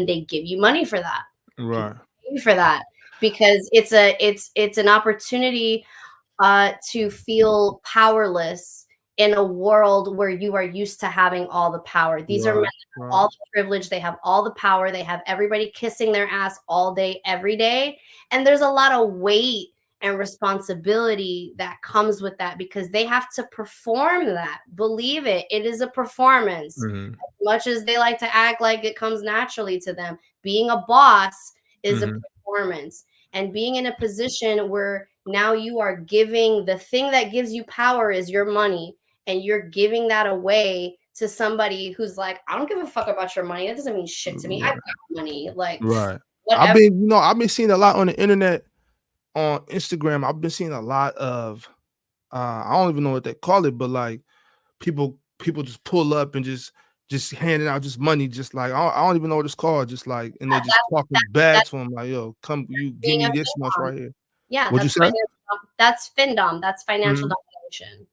C: they give you money for that.
A: Right.
C: For that, because it's an opportunity to feel powerless in a world where you are used to having all the power. These are men that have all the privilege, they have all the power, they have everybody kissing their ass all day, every day. And there's a lot of weight and responsibility that comes with that because they have to perform that. Believe it, it is a performance.
A: Mhm.
C: As much as they like to act like it comes naturally to them, being a boss is a performance. And being in a position where now you are giving the thing that gives you power is your money, and you're giving that away to somebody who's like, I don't give a fuck about your money. That doesn't mean shit to me. I've got money. Like,
A: Right.
C: whatever.
A: I've been seeing a lot on the internet, on Instagram. I've been seeing a lot of I don't even know what they call it, but like people just pull up and just handing out just money, just like I don't even know what it's called, just like, and they just talking bad to them, like, yo, come, you give me this much right here.
C: Yeah,
A: What'd you say?
C: That's FinDom. That's financial
A: Mhm.
C: domination.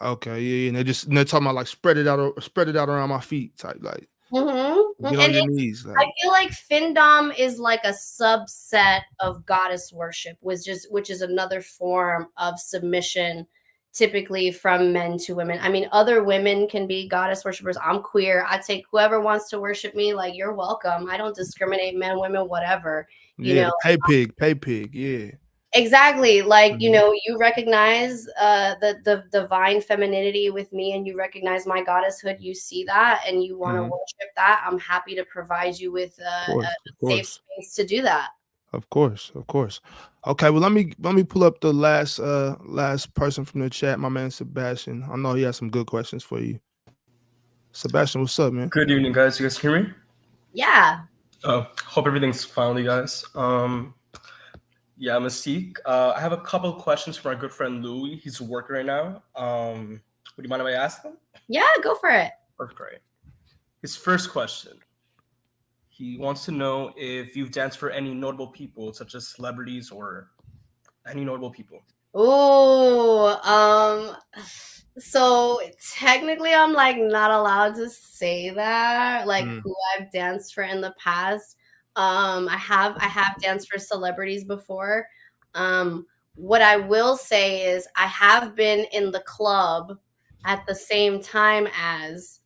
A: Okay, yeah, and they're talking about like spread it out around my feet type, like
C: Mm-hmm.
A: get on your knees.
C: I feel like FinDom is like a subset of goddess worship, which is another form of submission, typically from men to women. I mean, other women can be goddess worshipers. I'm queer. I take whoever wants to worship me, like, you're welcome. I don't discriminate, men, women, whatever. You know,
A: pay pig, yeah.
C: Exactly. Like, you know, you recognize the divine femininity with me, and you recognize my goddesshood. You see that and you want to worship that. I'm happy to provide you with a safe space to do that.
A: Of course. Okay, well, let me pull up the last person from the chat, my man Sebastian. I know he has some good questions for you. Sebastian, what's up, man?
E: Good evening, guys. You guys hear me?
C: Yeah.
E: Hope everything's fine with you guys. Yeah, Mystique. I have a couple of questions for my good friend Louis. He's working right now. Would you mind if I ask them?
C: Yeah, go for it.
E: Great. His first question. He wants to know if you've danced for any notable people, such as celebrities or any notable people.
C: Oh, so technically I'm like not allowed to say that, like who I've danced for in the past. I have danced for celebrities before. What I will say is I have been in the club at the same time as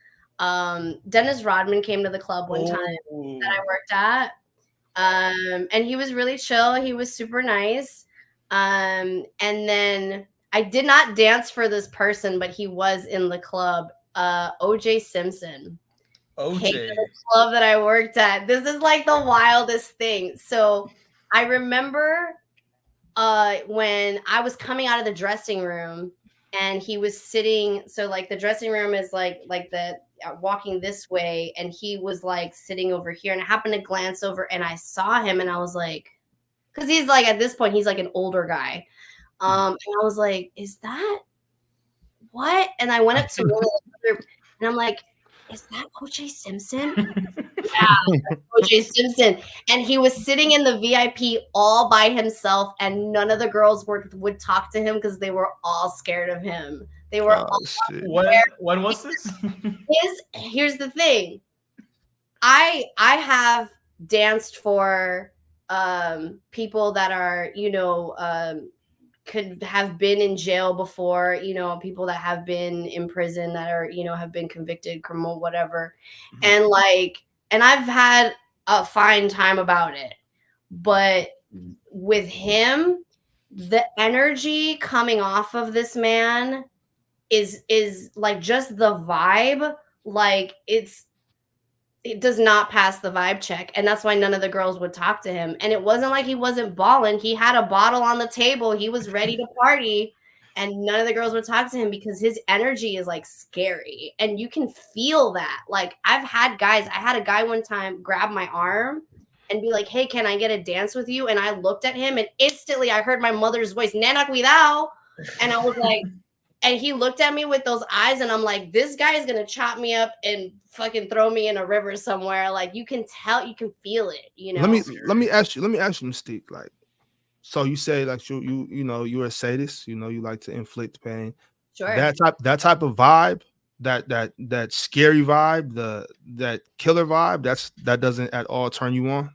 C: Dennis Rodman came to the club one time that I worked at. And he was really chill. He was super nice. And then I did not dance for this person, but he was in the club. OJ Simpson.
E: OJ.
C: Came to the club that I worked at. This is like the wildest thing. So I remember when I was coming out of the dressing room and he was sitting. So like the dressing room is like the walking this way, and he was like sitting over here, and I happened to glance over and I saw him, and I was like, because he's like at this point he's like an older guy, and I was like, is that what? And I went up to one of the other, and I'm like, is that OJ Simpson? Yeah, OJ Simpson. And he was sitting in the VIP all by himself, and none of the girls would talk to him because they were all scared of him. They were all
A: shit.
E: When was this?
C: Here's the thing. I have danced for people that are, you know, could have been in jail before, you know, people that have been in prison that are, you know, have been convicted, criminal, whatever. And like, and I've had a fine time about it. But with him, the energy coming off of this man is like just the vibe, like it does not pass the vibe check. And that's why none of the girls would talk to him. And it wasn't like he wasn't balling. He had a bottle on the table. He was ready to party. And none of the girls would talk to him because his energy is like scary. And you can feel that. Like I had a guy one time grab my arm and be like, hey, can I get a dance with you? And I looked at him and instantly I heard my mother's voice, Nana Cuidado. And I was like, and he looked at me with those eyes, and I'm like, this guy is gonna chop me up and fucking throw me in a river somewhere. Like you can tell, you can feel it, you know.
A: Let me ask you, Mystique. Like, so you say like you know you're a sadist, you know, you like to inflict pain.
C: Sure.
A: That type of vibe, that scary vibe, that killer vibe, that doesn't at all turn you on.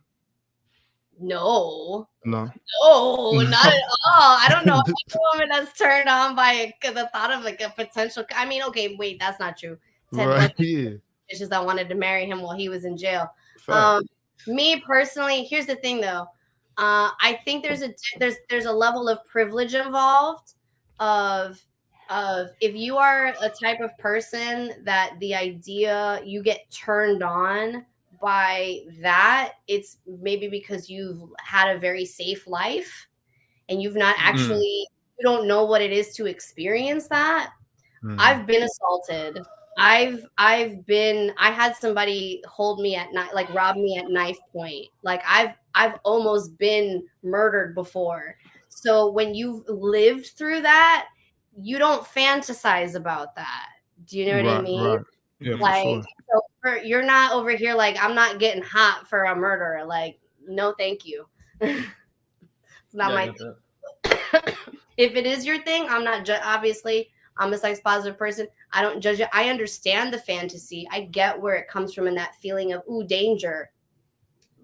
C: No.
A: No.
C: Oh, not at all. I don't know any woman that's turned on by the thought of like a potential. I mean, okay, wait, that's not true. Ted
A: Right.
C: Bundy
A: Yeah.
C: bitches that wanted to marry him while he was in jail.
A: Fact.
C: Me personally, here's the thing though. I think there's a level of privilege involved of if you are a type of person that the idea you get turned on by that, it's maybe because you've had a very safe life and you've not actually you don't know what it is to experience that. I've been assaulted. I had somebody hold me at night, like rob me at knife point. Like I've almost been murdered before. So when you've lived through that, you don't fantasize about that. Do you know what I
A: Right.
C: mean?
A: Right. Yeah, for
C: Like,
A: sure.
C: so you're not over here like I'm not getting hot for a murderer. Like, no, thank you. It's not
E: Yeah, I
C: my
E: get that.
C: if it is your thing, I'm not obviously I'm a sex positive person. I don't judge it. I understand the fantasy. I get where it comes from and that feeling of ooh danger.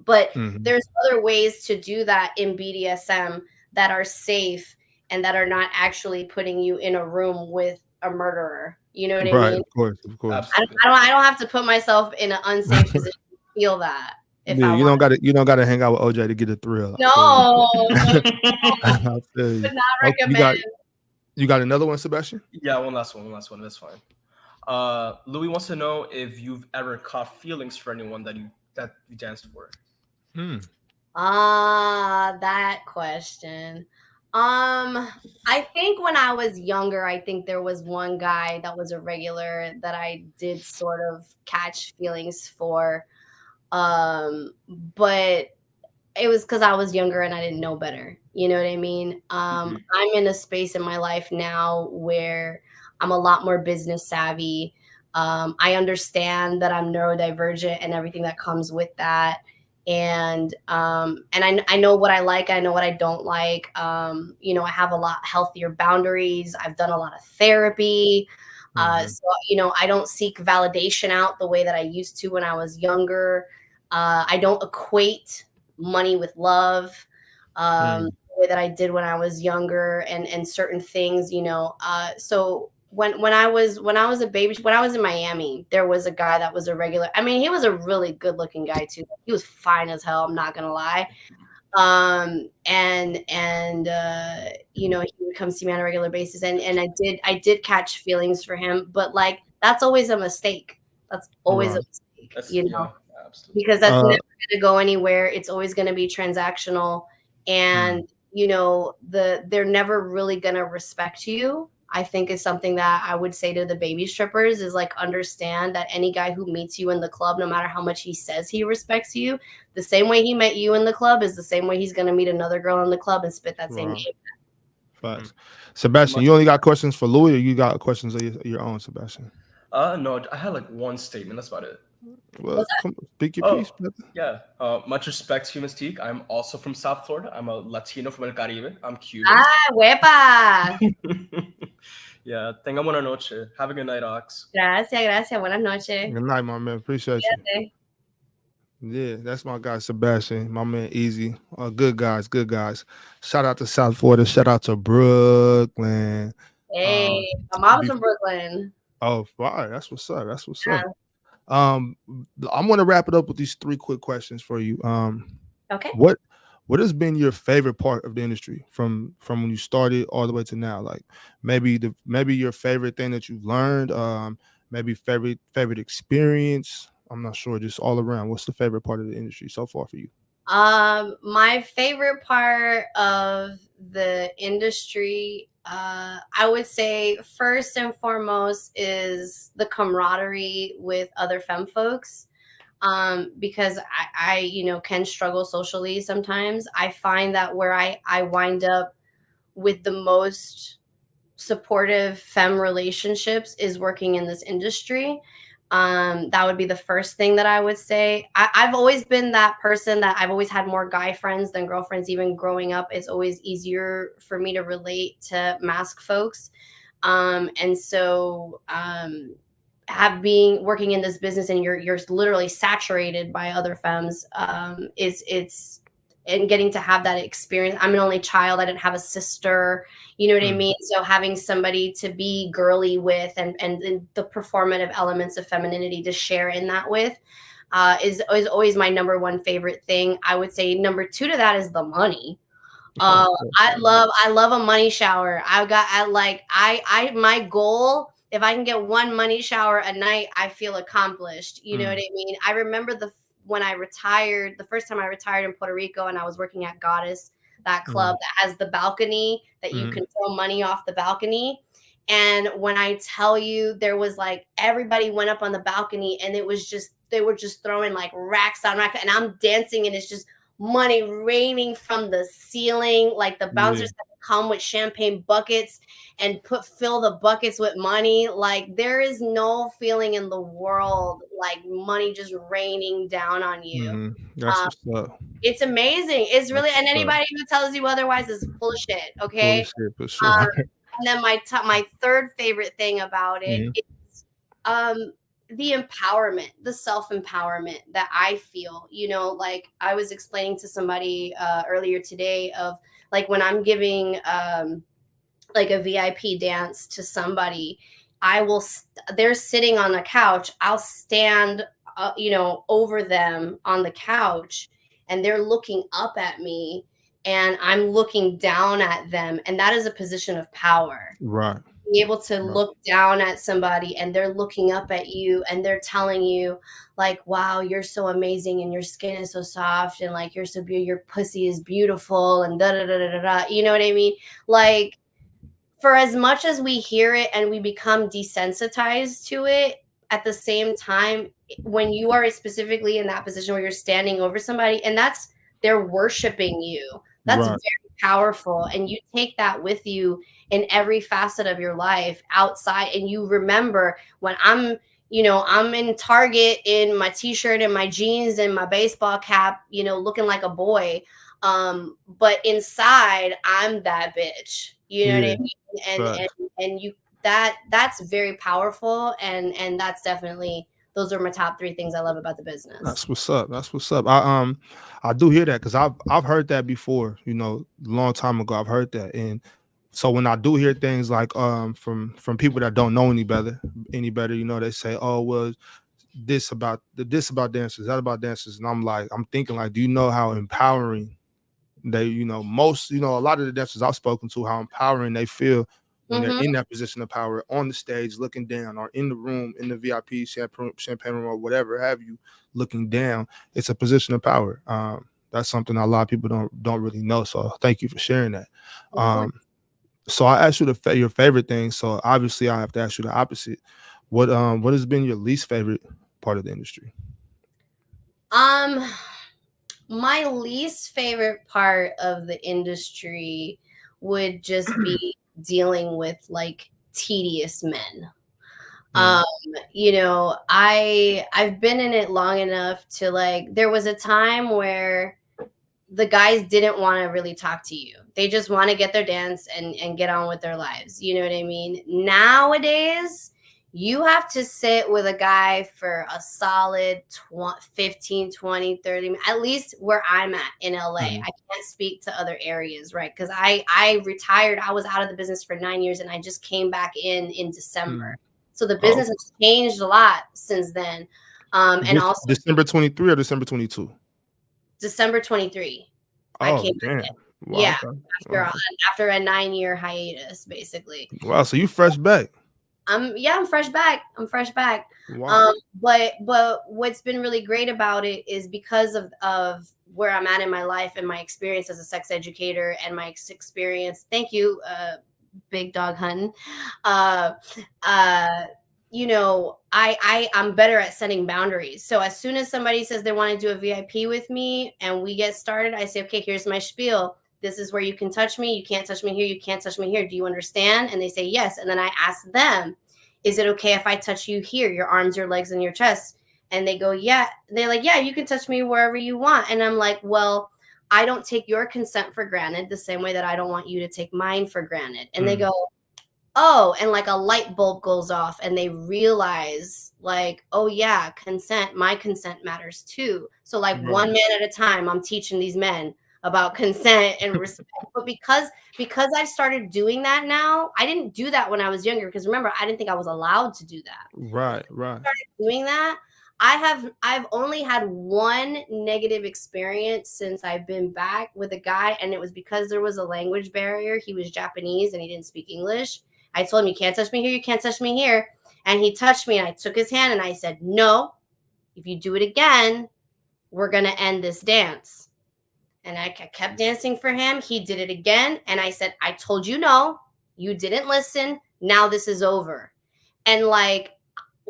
C: But there's other ways to do that in BDSM that are safe and that are not actually putting you in a room with a murderer. You know what I
A: Right.
C: mean?
A: Of course. Of course.
E: Absolutely.
C: I don't have to put myself in an unsafe position to feel that if
A: Yeah,
C: I
A: you
C: want.
A: don't gotta hang out with OJ to get a thrill. I
C: No, no,
A: feel you. I feel you.
C: would not
A: Okay,
C: recommend.
A: you got another one, Sebastian?
E: Yeah, one last one. That's fine. Louis wants to know if you've ever caught feelings for anyone that you danced for.
C: That question. I think when I was younger, I think there was one guy that was a regular that I did sort of catch feelings for. But it was because I was younger and I didn't know better. You know what I mean? I'm in a space in my life now where I'm a lot more business savvy. I understand that I'm neurodivergent and everything that comes with that. And I know what I like, I know what I don't like. You know, I have a lot healthier boundaries. I've done a lot of therapy. So, you know, I don't seek validation out the way that I used to when I was younger. I don't equate money with love the way that I did when I was younger and certain things, you know. So when I was a baby, when I was in Miami, there was a guy that was a regular. I mean, he was a really good looking guy too. He was fine as hell, I'm not gonna lie. You know, he would come see me on a regular basis and I did catch feelings for him, but like that's always a mistake. That's always a mistake, you know.
E: Yeah, absolutely.
C: Because that's never going to go anywhere. It's always going to be transactional, and you know they're never really going to respect you. I think is something that I would say to the baby strippers is like understand that any guy who meets you in the club, no matter how much he says he respects you, the same way he met you in the club is the same way he's going to meet another girl in the club and spit that same game.
A: Facts. Sebastian, you only got questions for Louis, or you got questions of your own, Sebastian?
E: No, I had like one statement. That's about it.
A: Well, speak your piece, brother.
E: Yeah. Much respect to Mystique. I'm also from South Florida. I'm a Latino from El Caribe. I'm Cuban.
C: Huepa.
E: Yeah. Tenga buena noche. Have a good night, Ox.
C: Gracias. Buenas noches.
A: Good night, my man. Appreciate you. Yeah, that's my guy Sebastian, my man Easy. Good guys. Shout out to South Florida. Shout out to Brooklyn.
C: Hey, my mom's from Brooklyn.
A: Oh, fire. That's what's up. I'm gonna wrap it up with these 3 quick questions for you.
C: Okay.
A: What has been your favorite part of the industry from when you started all the way to now? Like maybe your favorite thing that you've learned, maybe favorite experience. I'm not sure, just all around. What's the favorite part of the industry so far for you?
C: My favorite part of the industry, I would say first and foremost is the camaraderie with other femme folks. Because I, you know, can struggle socially sometimes. I find that where I wind up with the most supportive femme relationships is working in this industry. That would be the first thing that I would say. I've always been that person that I've always had more guy friends than girlfriends. Even growing up, it's always easier for me to relate to mask folks. And so working in this business and you're literally saturated by other femmes, it's and getting to have that experience. I'm an only child. I didn't have a sister. You know what I mean? So having somebody to be girly with and the performative elements of femininity to share in that with is always my number one favorite thing. I would say number two to that is the money. I love a money shower. My goal, if I can get one money shower a night, I feel accomplished. You know what I mean? I remember when I retired, the first time I retired in Puerto Rico, and I was working at Goddess, that club that has the balcony that you can throw money off the balcony. And when I tell you, there was like everybody went up on the balcony, and they were just throwing like racks on racks, and I'm dancing, and it's just money raining from the ceiling. Like the bouncers have to come with champagne buckets and fill the buckets with money. Like there is no feeling in the world like money just raining down on you.
A: That's what's up.
C: It's amazing. It's really, and anybody who tells you otherwise is full of shit. Okay.
A: Bullshit, for sure.
C: And then my third favorite thing about it is the empowerment, the self-empowerment that I feel, like I was explaining to somebody earlier today of like when I'm giving like a VIP dance to somebody, they're sitting on the couch. I'll stand, over them on the couch, and they're looking up at me and I'm looking down at them. And that is a position of power.
A: Right.
C: Be able to look down at somebody and they're looking up at you and they're telling you like, wow, you're so amazing and your skin is so soft and like you're so beautiful, your pussy is beautiful and da da da da da. You know what I mean? Like for as much as we hear it and we become desensitized to it, at the same time, when you are specifically in that position where you're standing over somebody and they're worshiping you, that's very powerful. And you take that with you in every facet of your life outside. And you remember when I'm in Target in my t-shirt and my jeans and my baseball cap, looking like a boy. But inside I'm that bitch, you know what I mean? And that's very powerful. And that's definitely, those are my top three things I love about the business.
A: That's what's up. That's what's up. I do hear that because I've heard that before, a long time ago. I've heard that. And so when I do hear things like from people that don't know any better, they say, oh, well, this about dancers, that about dancers. And I'm thinking like, do you know how empowering they, most, a lot of the dancers I've spoken to, how empowering they feel when they're in that position of power on the stage looking down, or in the room, in the VIP champagne room or whatever have you, looking down. It's a position of power. That's something a lot of people don't really know. So thank you for sharing that. So I asked you your favorite thing. So obviously I have to ask you the opposite. What has been your least favorite part of the industry?
C: My least favorite part of the industry would just be dealing with like tedious men. I've been in it long enough to like, there was a time where the guys didn't want to really talk to you. They just want to get their dance and get on with their lives. You know what I mean? Nowadays, you have to sit with a guy for a solid 15, 20, 30 minutes, at least where I'm at in LA. I can't speak to other areas, right? Because I retired. I was out of the business for 9 years and I just came back in December. So the business has changed a lot since then. And also
A: December 23 or December 22?
C: December 23.
A: I
C: came
A: damn.
C: back in.
A: Wow,
C: Yeah. After a 9-year hiatus, basically.
A: Wow. So you fresh back.
C: I'm fresh back.
A: Wow.
C: But what's been really great about it is because of where I'm at in my life and my experience as a sex educator and my experience. Thank you, Big Dog Hunting. I'm better at setting boundaries. So as soon as somebody says they want to do a VIP with me and we get started, I say, okay, here's my spiel. This is where you can touch me. You can't touch me here. You can't touch me here. Do you understand? And they say yes. And then I ask them, is it okay if I touch you here, your arms, your legs, and your chest? And they go, yeah. They're like, yeah, you can touch me wherever you want. And I'm like, well, I don't take your consent for granted the same way that I don't want you to take mine for granted. And they go, oh, and like a light bulb goes off and they realize like, oh yeah, my consent matters too. So like one man at a time, I'm teaching these men, about consent and respect. But because I started doing that now, I didn't do that when I was younger, because remember, I didn't think I was allowed to do that.
A: Right.
C: Started doing that, I've only had one negative experience since I've been back with a guy, and it was because there was a language barrier. He was Japanese and he didn't speak English. I told him, you can't touch me here, you can't touch me here. And he touched me, and I took his hand and I said, no, if you do it again, we're going to end this dance. And I kept dancing for him. He did it again. And I said, I told you no, you didn't listen. Now this is over. And like,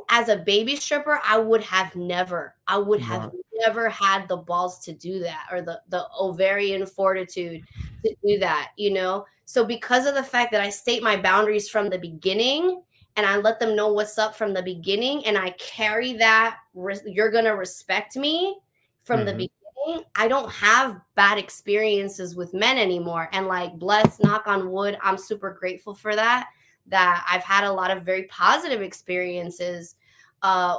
C: as a baby stripper, I would have never had the balls to do that, or the ovarian fortitude to do that, you know? So because of the fact that I state my boundaries from the beginning, and I let them know what's up from the beginning, and I carry that, you're going to respect me from the beginning, I don't have bad experiences with men anymore. And like, bless, knock on wood, I'm super grateful for that I've had a lot of very positive experiences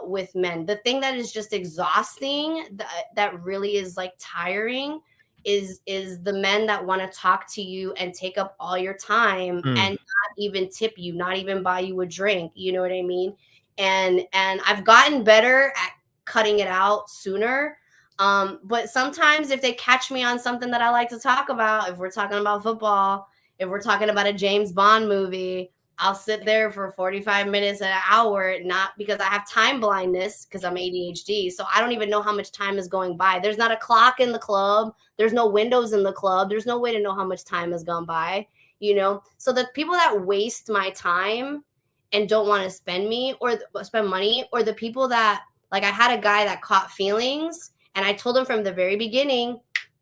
C: with men. The thing that is just exhausting, that really is like tiring, is the men that want to talk to you and take up all your time and not even tip you, not even buy you a drink. You know what I mean? And I've gotten better at cutting it out sooner. But sometimes if they catch me on something that I like to talk about, if we're talking about football, if we're talking about a James Bond movie, I'll sit there for 45 minutes, an hour, not because I have time blindness, because I'm ADHD. So I don't even know how much time is going by. There's not a clock in the club. There's no windows in the club. There's no way to know how much time has gone by, you know? So the people that waste my time and don't want to spend money, or the people that, like, I had a guy that caught feelings, and I told him from the very beginning,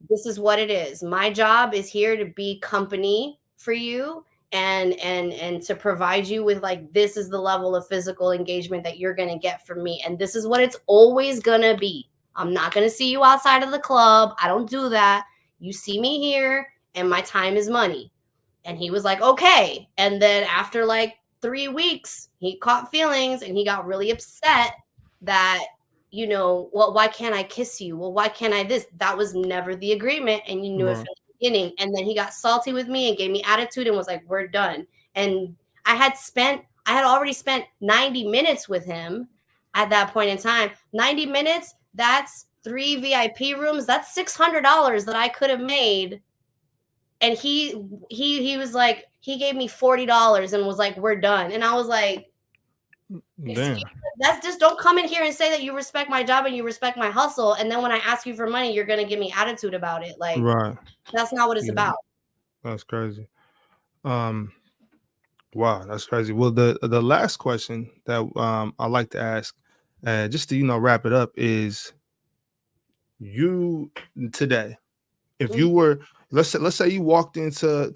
C: this is what it is. My job is here to be company for you, and to provide you with, like, this is the level of physical engagement that you're going to get from me, and this is what it's always going to be. I'm not going to see you outside of the club. I don't do that. You see me here, and my time is money. And he was like, okay. And then after like 3 weeks, he caught feelings, and he got really upset that, you know, well, why can't I kiss you? Well, why can't I this? That was never the agreement, and you knew it from the beginning. And then he got salty with me and gave me attitude and was like, we're done. And I had already spent 90 minutes with him at that point in time. 90 minutes, that's 3 VIP rooms. That's $600 that I could have made. And he was like, he gave me $40 and was like, we're done. And I was like,
A: damn,
C: that's just, don't come in here and say that you respect my job and you respect my hustle, and then when I ask you for money, you're gonna give me attitude about it. Like,
A: right.
C: that's not what it's about.
A: That's crazy. Wow, that's crazy. Well, the last question that I like to ask, just to, you know, wrap it up, is you today, if you were, let's say you walked into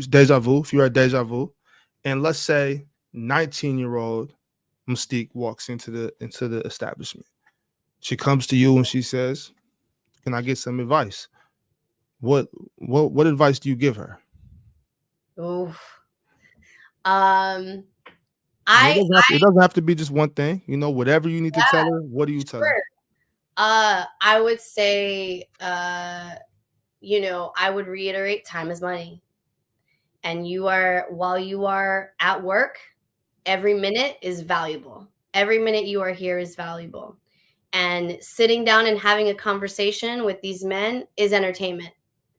A: Deja Vu, if you're at Deja Vu, and let's say 19-year-old Mystique walks into the establishment. She comes to you and she says, "Can I get some advice?" What advice do you give her?
C: Oof.
A: It doesn't have to be just one thing. You know, whatever you need to tell her. What do you tell her?
C: I would say, you know, I would reiterate, time is money. And while you are at work, every minute is valuable. Every minute you are here is valuable. And sitting down and having a conversation with these men is entertainment,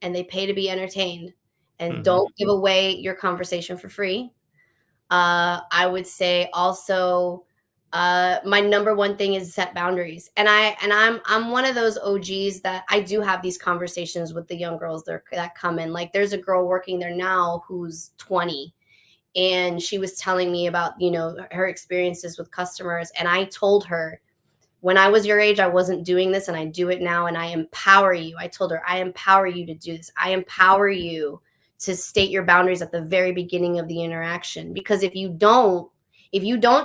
C: and they pay to be entertained. And don't give away your conversation for free. I would say also, my number one thing is set boundaries. And I'm one of those OGs that I do have these conversations with the young girls that come in. Like, there's a girl working there now who's 20, and she was telling me about, you know, her experiences with customers. And I told her, when I was your age, I wasn't doing this, and I do it now, and I empower you. I told her, I empower you to do this. I empower you to state your boundaries at the very beginning of the interaction. Because if you don't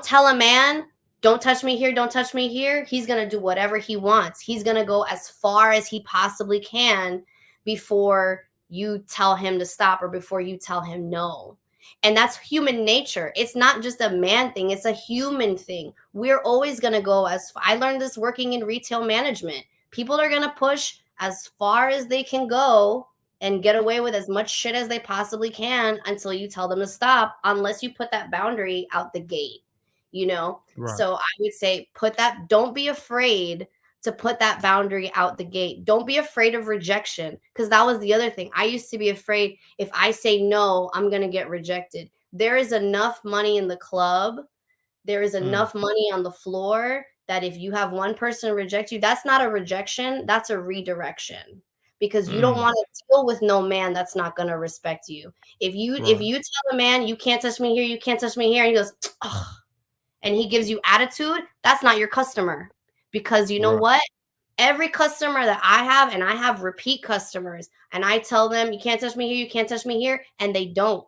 C: tell a man, don't touch me here, don't touch me here, he's going to do whatever he wants. He's going to go as far as he possibly can before you tell him to stop, or before you tell him no. And that's human nature. It's not just a man thing. It's a human thing. We're always going to go I learned this working in retail management. People are going to push as far as they can go and get away with as much shit as they possibly can until you tell them to stop, unless you put that boundary out the gate, you know?
A: Right.
C: So I would say don't be afraid to put that boundary out the gate. Don't be afraid of rejection, because that was the other thing. I used to be afraid if I say no, I'm going to get rejected. There is enough money in the club. There is enough money on the floor that if you have one person reject you, that's not a rejection, that's a redirection, because you don't want to deal with no man that's not going to respect you. If you tell a man, you can't touch me here, you can't touch me here, and he goes, ugh, and he gives you attitude, that's not your customer. Because you know what? Every customer that I have, and I have repeat customers, and I tell them, you can't touch me here, you can't touch me here, and they don't.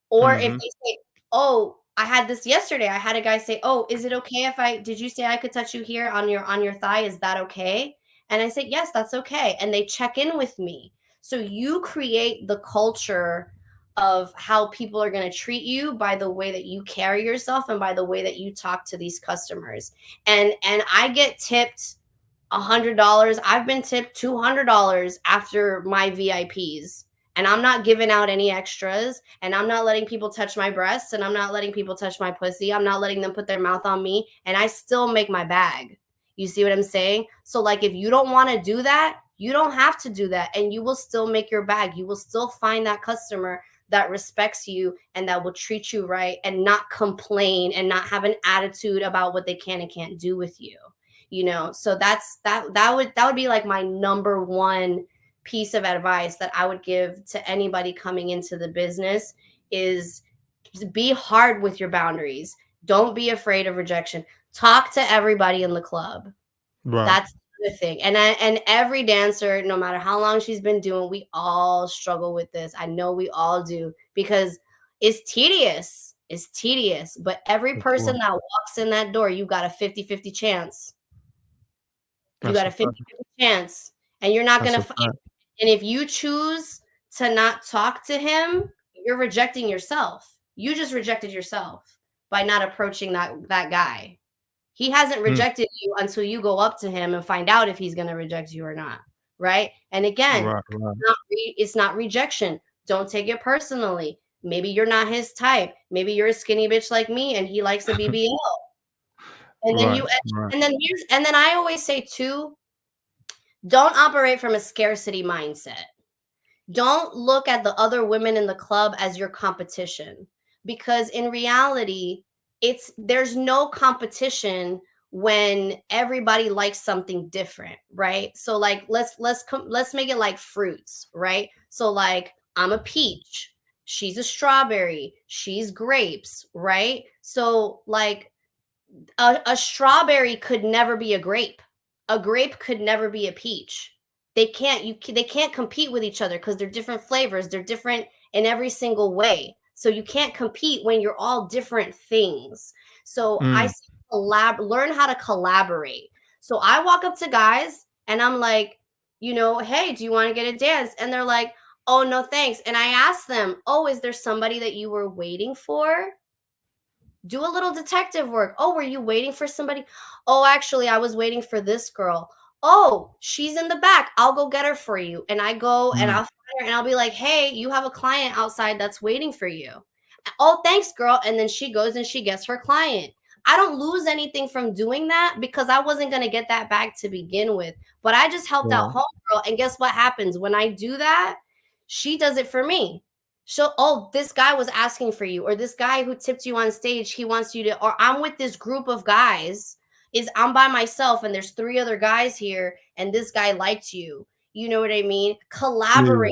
C: Or if they say, oh, I had this yesterday. I had a guy say, oh, is it okay if did you say I could touch you here on your thigh? Is that okay? And I said, yes, that's okay. And they check in with me. So you create the culture of how people are going to treat you by the way that you carry yourself and by the way that you talk to these customers. And I get tipped $100. I've been tipped $200 after my VIPs. And I'm not giving out any extras, and I'm not letting people touch my breasts, and I'm not letting people touch my pussy. I'm not letting them put their mouth on me, and I still make my bag. You see what I'm saying? So like, if you don't want to do that, you don't have to do that, and you will still make your bag. You will still find that customer that respects you and that will treat you right and not complain and not have an attitude about what they can and can't do with you. You know, so that would be like my number one piece of advice that I would give to anybody coming into the business is be hard with your boundaries. Don't be afraid of rejection. Talk to everybody in the club.
A: Right.
C: That's the thing. And every dancer, no matter how long she's been doing, we all struggle with this. I know we all do, because it's tedious. It's tedious. But every person that walks in that door, you got a 50-50 chance. You got a 50-50 chance. And you're not going to find. And if you choose to not talk to him, you're rejecting yourself. You just rejected yourself by not approaching that guy. He hasn't rejected you until you go up to him and find out if he's going to reject you or not. Right. And again, it's not rejection. Don't take it personally. Maybe you're not his type. Maybe you're a skinny bitch like me and he likes a BBL. And then and then I always say too, don't operate from a scarcity mindset. Don't look at the other women in the club as your competition, because in reality, there's no competition when everybody likes something different, right? So like let's make it like fruits, right? So like, I'm a peach, she's a strawberry, she's grapes, right? So like a strawberry could never be a grape. A grape could never be a peach. They can't compete with each other because they're different flavors. They're different in every single way. So you can't compete when you're all different things. So I say learn how to collaborate. So I walk up to guys and I'm like, you know, hey, do you want to get a dance? And they're like, oh, no, thanks. And I ask them, oh, is there somebody that you were waiting for? Do a little detective work. Oh, were you waiting for somebody? Oh, actually, I was waiting for this girl. Oh, she's in the back. I'll go get her for you. And I go and I'll find her and I'll be like, hey, you have a client outside that's waiting for you. Oh, thanks, girl. And then she goes and she gets her client. I don't lose anything from doing that because I wasn't going to get that back to begin with. But I just helped out homegirl. And guess what happens? When I do that, she does it for me. Oh, this guy was asking for you, or this guy who tipped you on stage, he wants you to, or I'm with this group of guys, I'm by myself and there's 3 other guys here and this guy liked you. You know what I mean? Collaborate.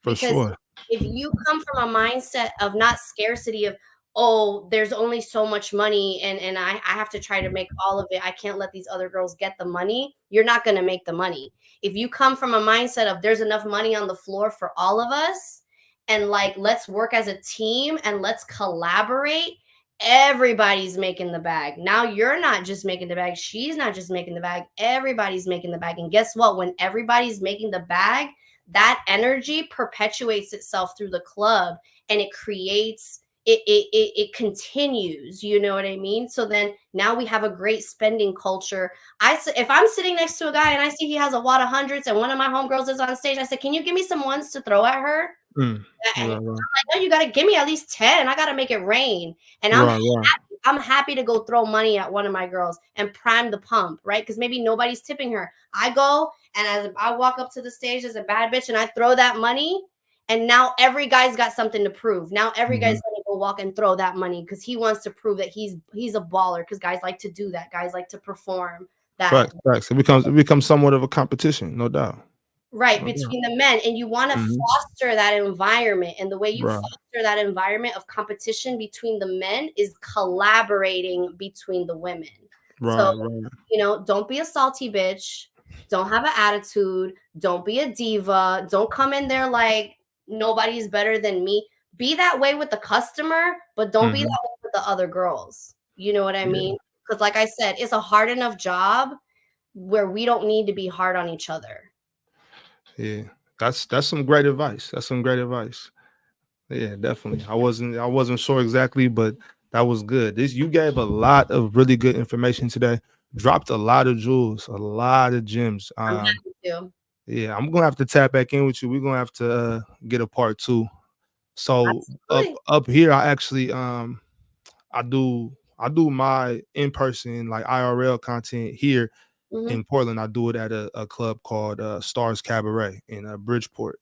A: For sure.
C: If you come from a mindset of not scarcity of, oh, there's only so much money and I have to try to make all of it, I can't let these other girls get the money, you're not going to make the money. If you come from a mindset of there's enough money on the floor for all of us, and like, let's work as a team and let's collaborate, everybody's making the bag. Now you're not just making the bag. She's not just making the bag. Everybody's making the bag. And guess what? When everybody's making the bag, that energy perpetuates itself through the club and it creates it continues, you know what I mean? So then now we have a great spending culture. If I'm sitting next to a guy and I see he has a wad of hundreds and one of my homegirls is on stage, I said, can you give me some ones to throw at her?
A: Mm.
C: And
A: Right,
C: I'm
A: right,
C: like, no, you got to give me at least 10. I got to make it rain. And
A: right, right.
C: I'm happy to go throw money at one of my girls and prime the pump, right? Because maybe nobody's tipping her. I go and as I walk up to the stage as a bad bitch and I throw that money, and now every guy's got something to prove. Now every guy's gonna go walk and throw that money because he wants to prove that he's a baller. Because guys like to do that. Guys like to perform that.
A: Facts. It becomes somewhat of a competition, no doubt.
C: Right,
A: No doubt.
C: between the men, and you want to foster that environment, and the way you
A: Right.
C: foster that environment of competition between the men is collaborating between the women.
A: Right,
C: So,
A: right.
C: you know, don't be a salty bitch, don't have an attitude, don't be a diva, don't come in there like nobody's better than me. Be that way with the customer, but don't be that way with the other girls. You know what I mean? Because like I said, it's a hard enough job where we don't need to be hard on each other.
A: Yeah, that's some great advice. That's some great advice. Yeah, definitely. I wasn't sure exactly, but that was good. You gave a lot of really good information today. Dropped a lot of jewels, a lot of gems.
C: I'm happy to.
A: Yeah, I'm gonna have to tap back in with you. We're gonna have to get a part 2. So
C: Absolutely.
A: up here, I actually I do my in-person like IRL content here in Portland. I do it at a club called Stars Cabaret in Bridgeport.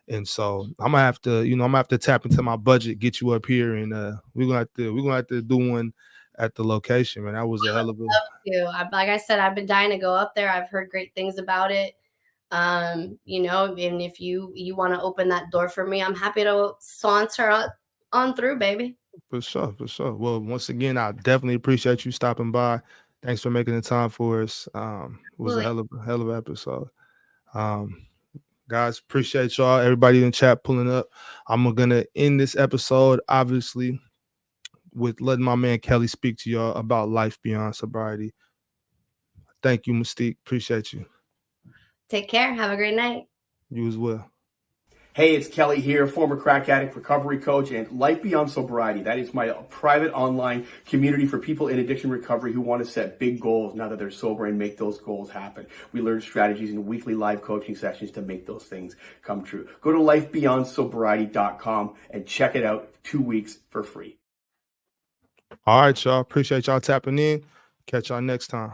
A: And so I'm gonna have to tap into my budget, get you up here, and we're gonna have to do one at the location, man. That was a hell of a
C: Like I said, I've been dying to go up there. I've heard great things about it. You know, and if you want to open that door for me, I'm happy to saunter on through, baby.
A: for sure, for sure. Well, once again, I definitely appreciate you stopping by. Thanks for making the time for us. It was a hell of an episode. Guys, appreciate y'all. Everybody in the chat pulling up. I'm gonna end this episode, obviously, with letting my man Kelly speak to y'all about life beyond sobriety. Thank you, Mystique. Appreciate you.
C: Take care. Have a great night.
A: You as well.
B: Hey, it's Kelly here, former crack addict, recovery coach, and Life Beyond Sobriety. That is my private online community for people in addiction recovery who want to set big goals now that they're sober and make those goals happen. We learn strategies in weekly live coaching sessions to make those things come true. Go to lifebeyondsobriety.com and check it out 2 weeks for free.
A: All right, y'all. Appreciate y'all tapping in. Catch y'all next time.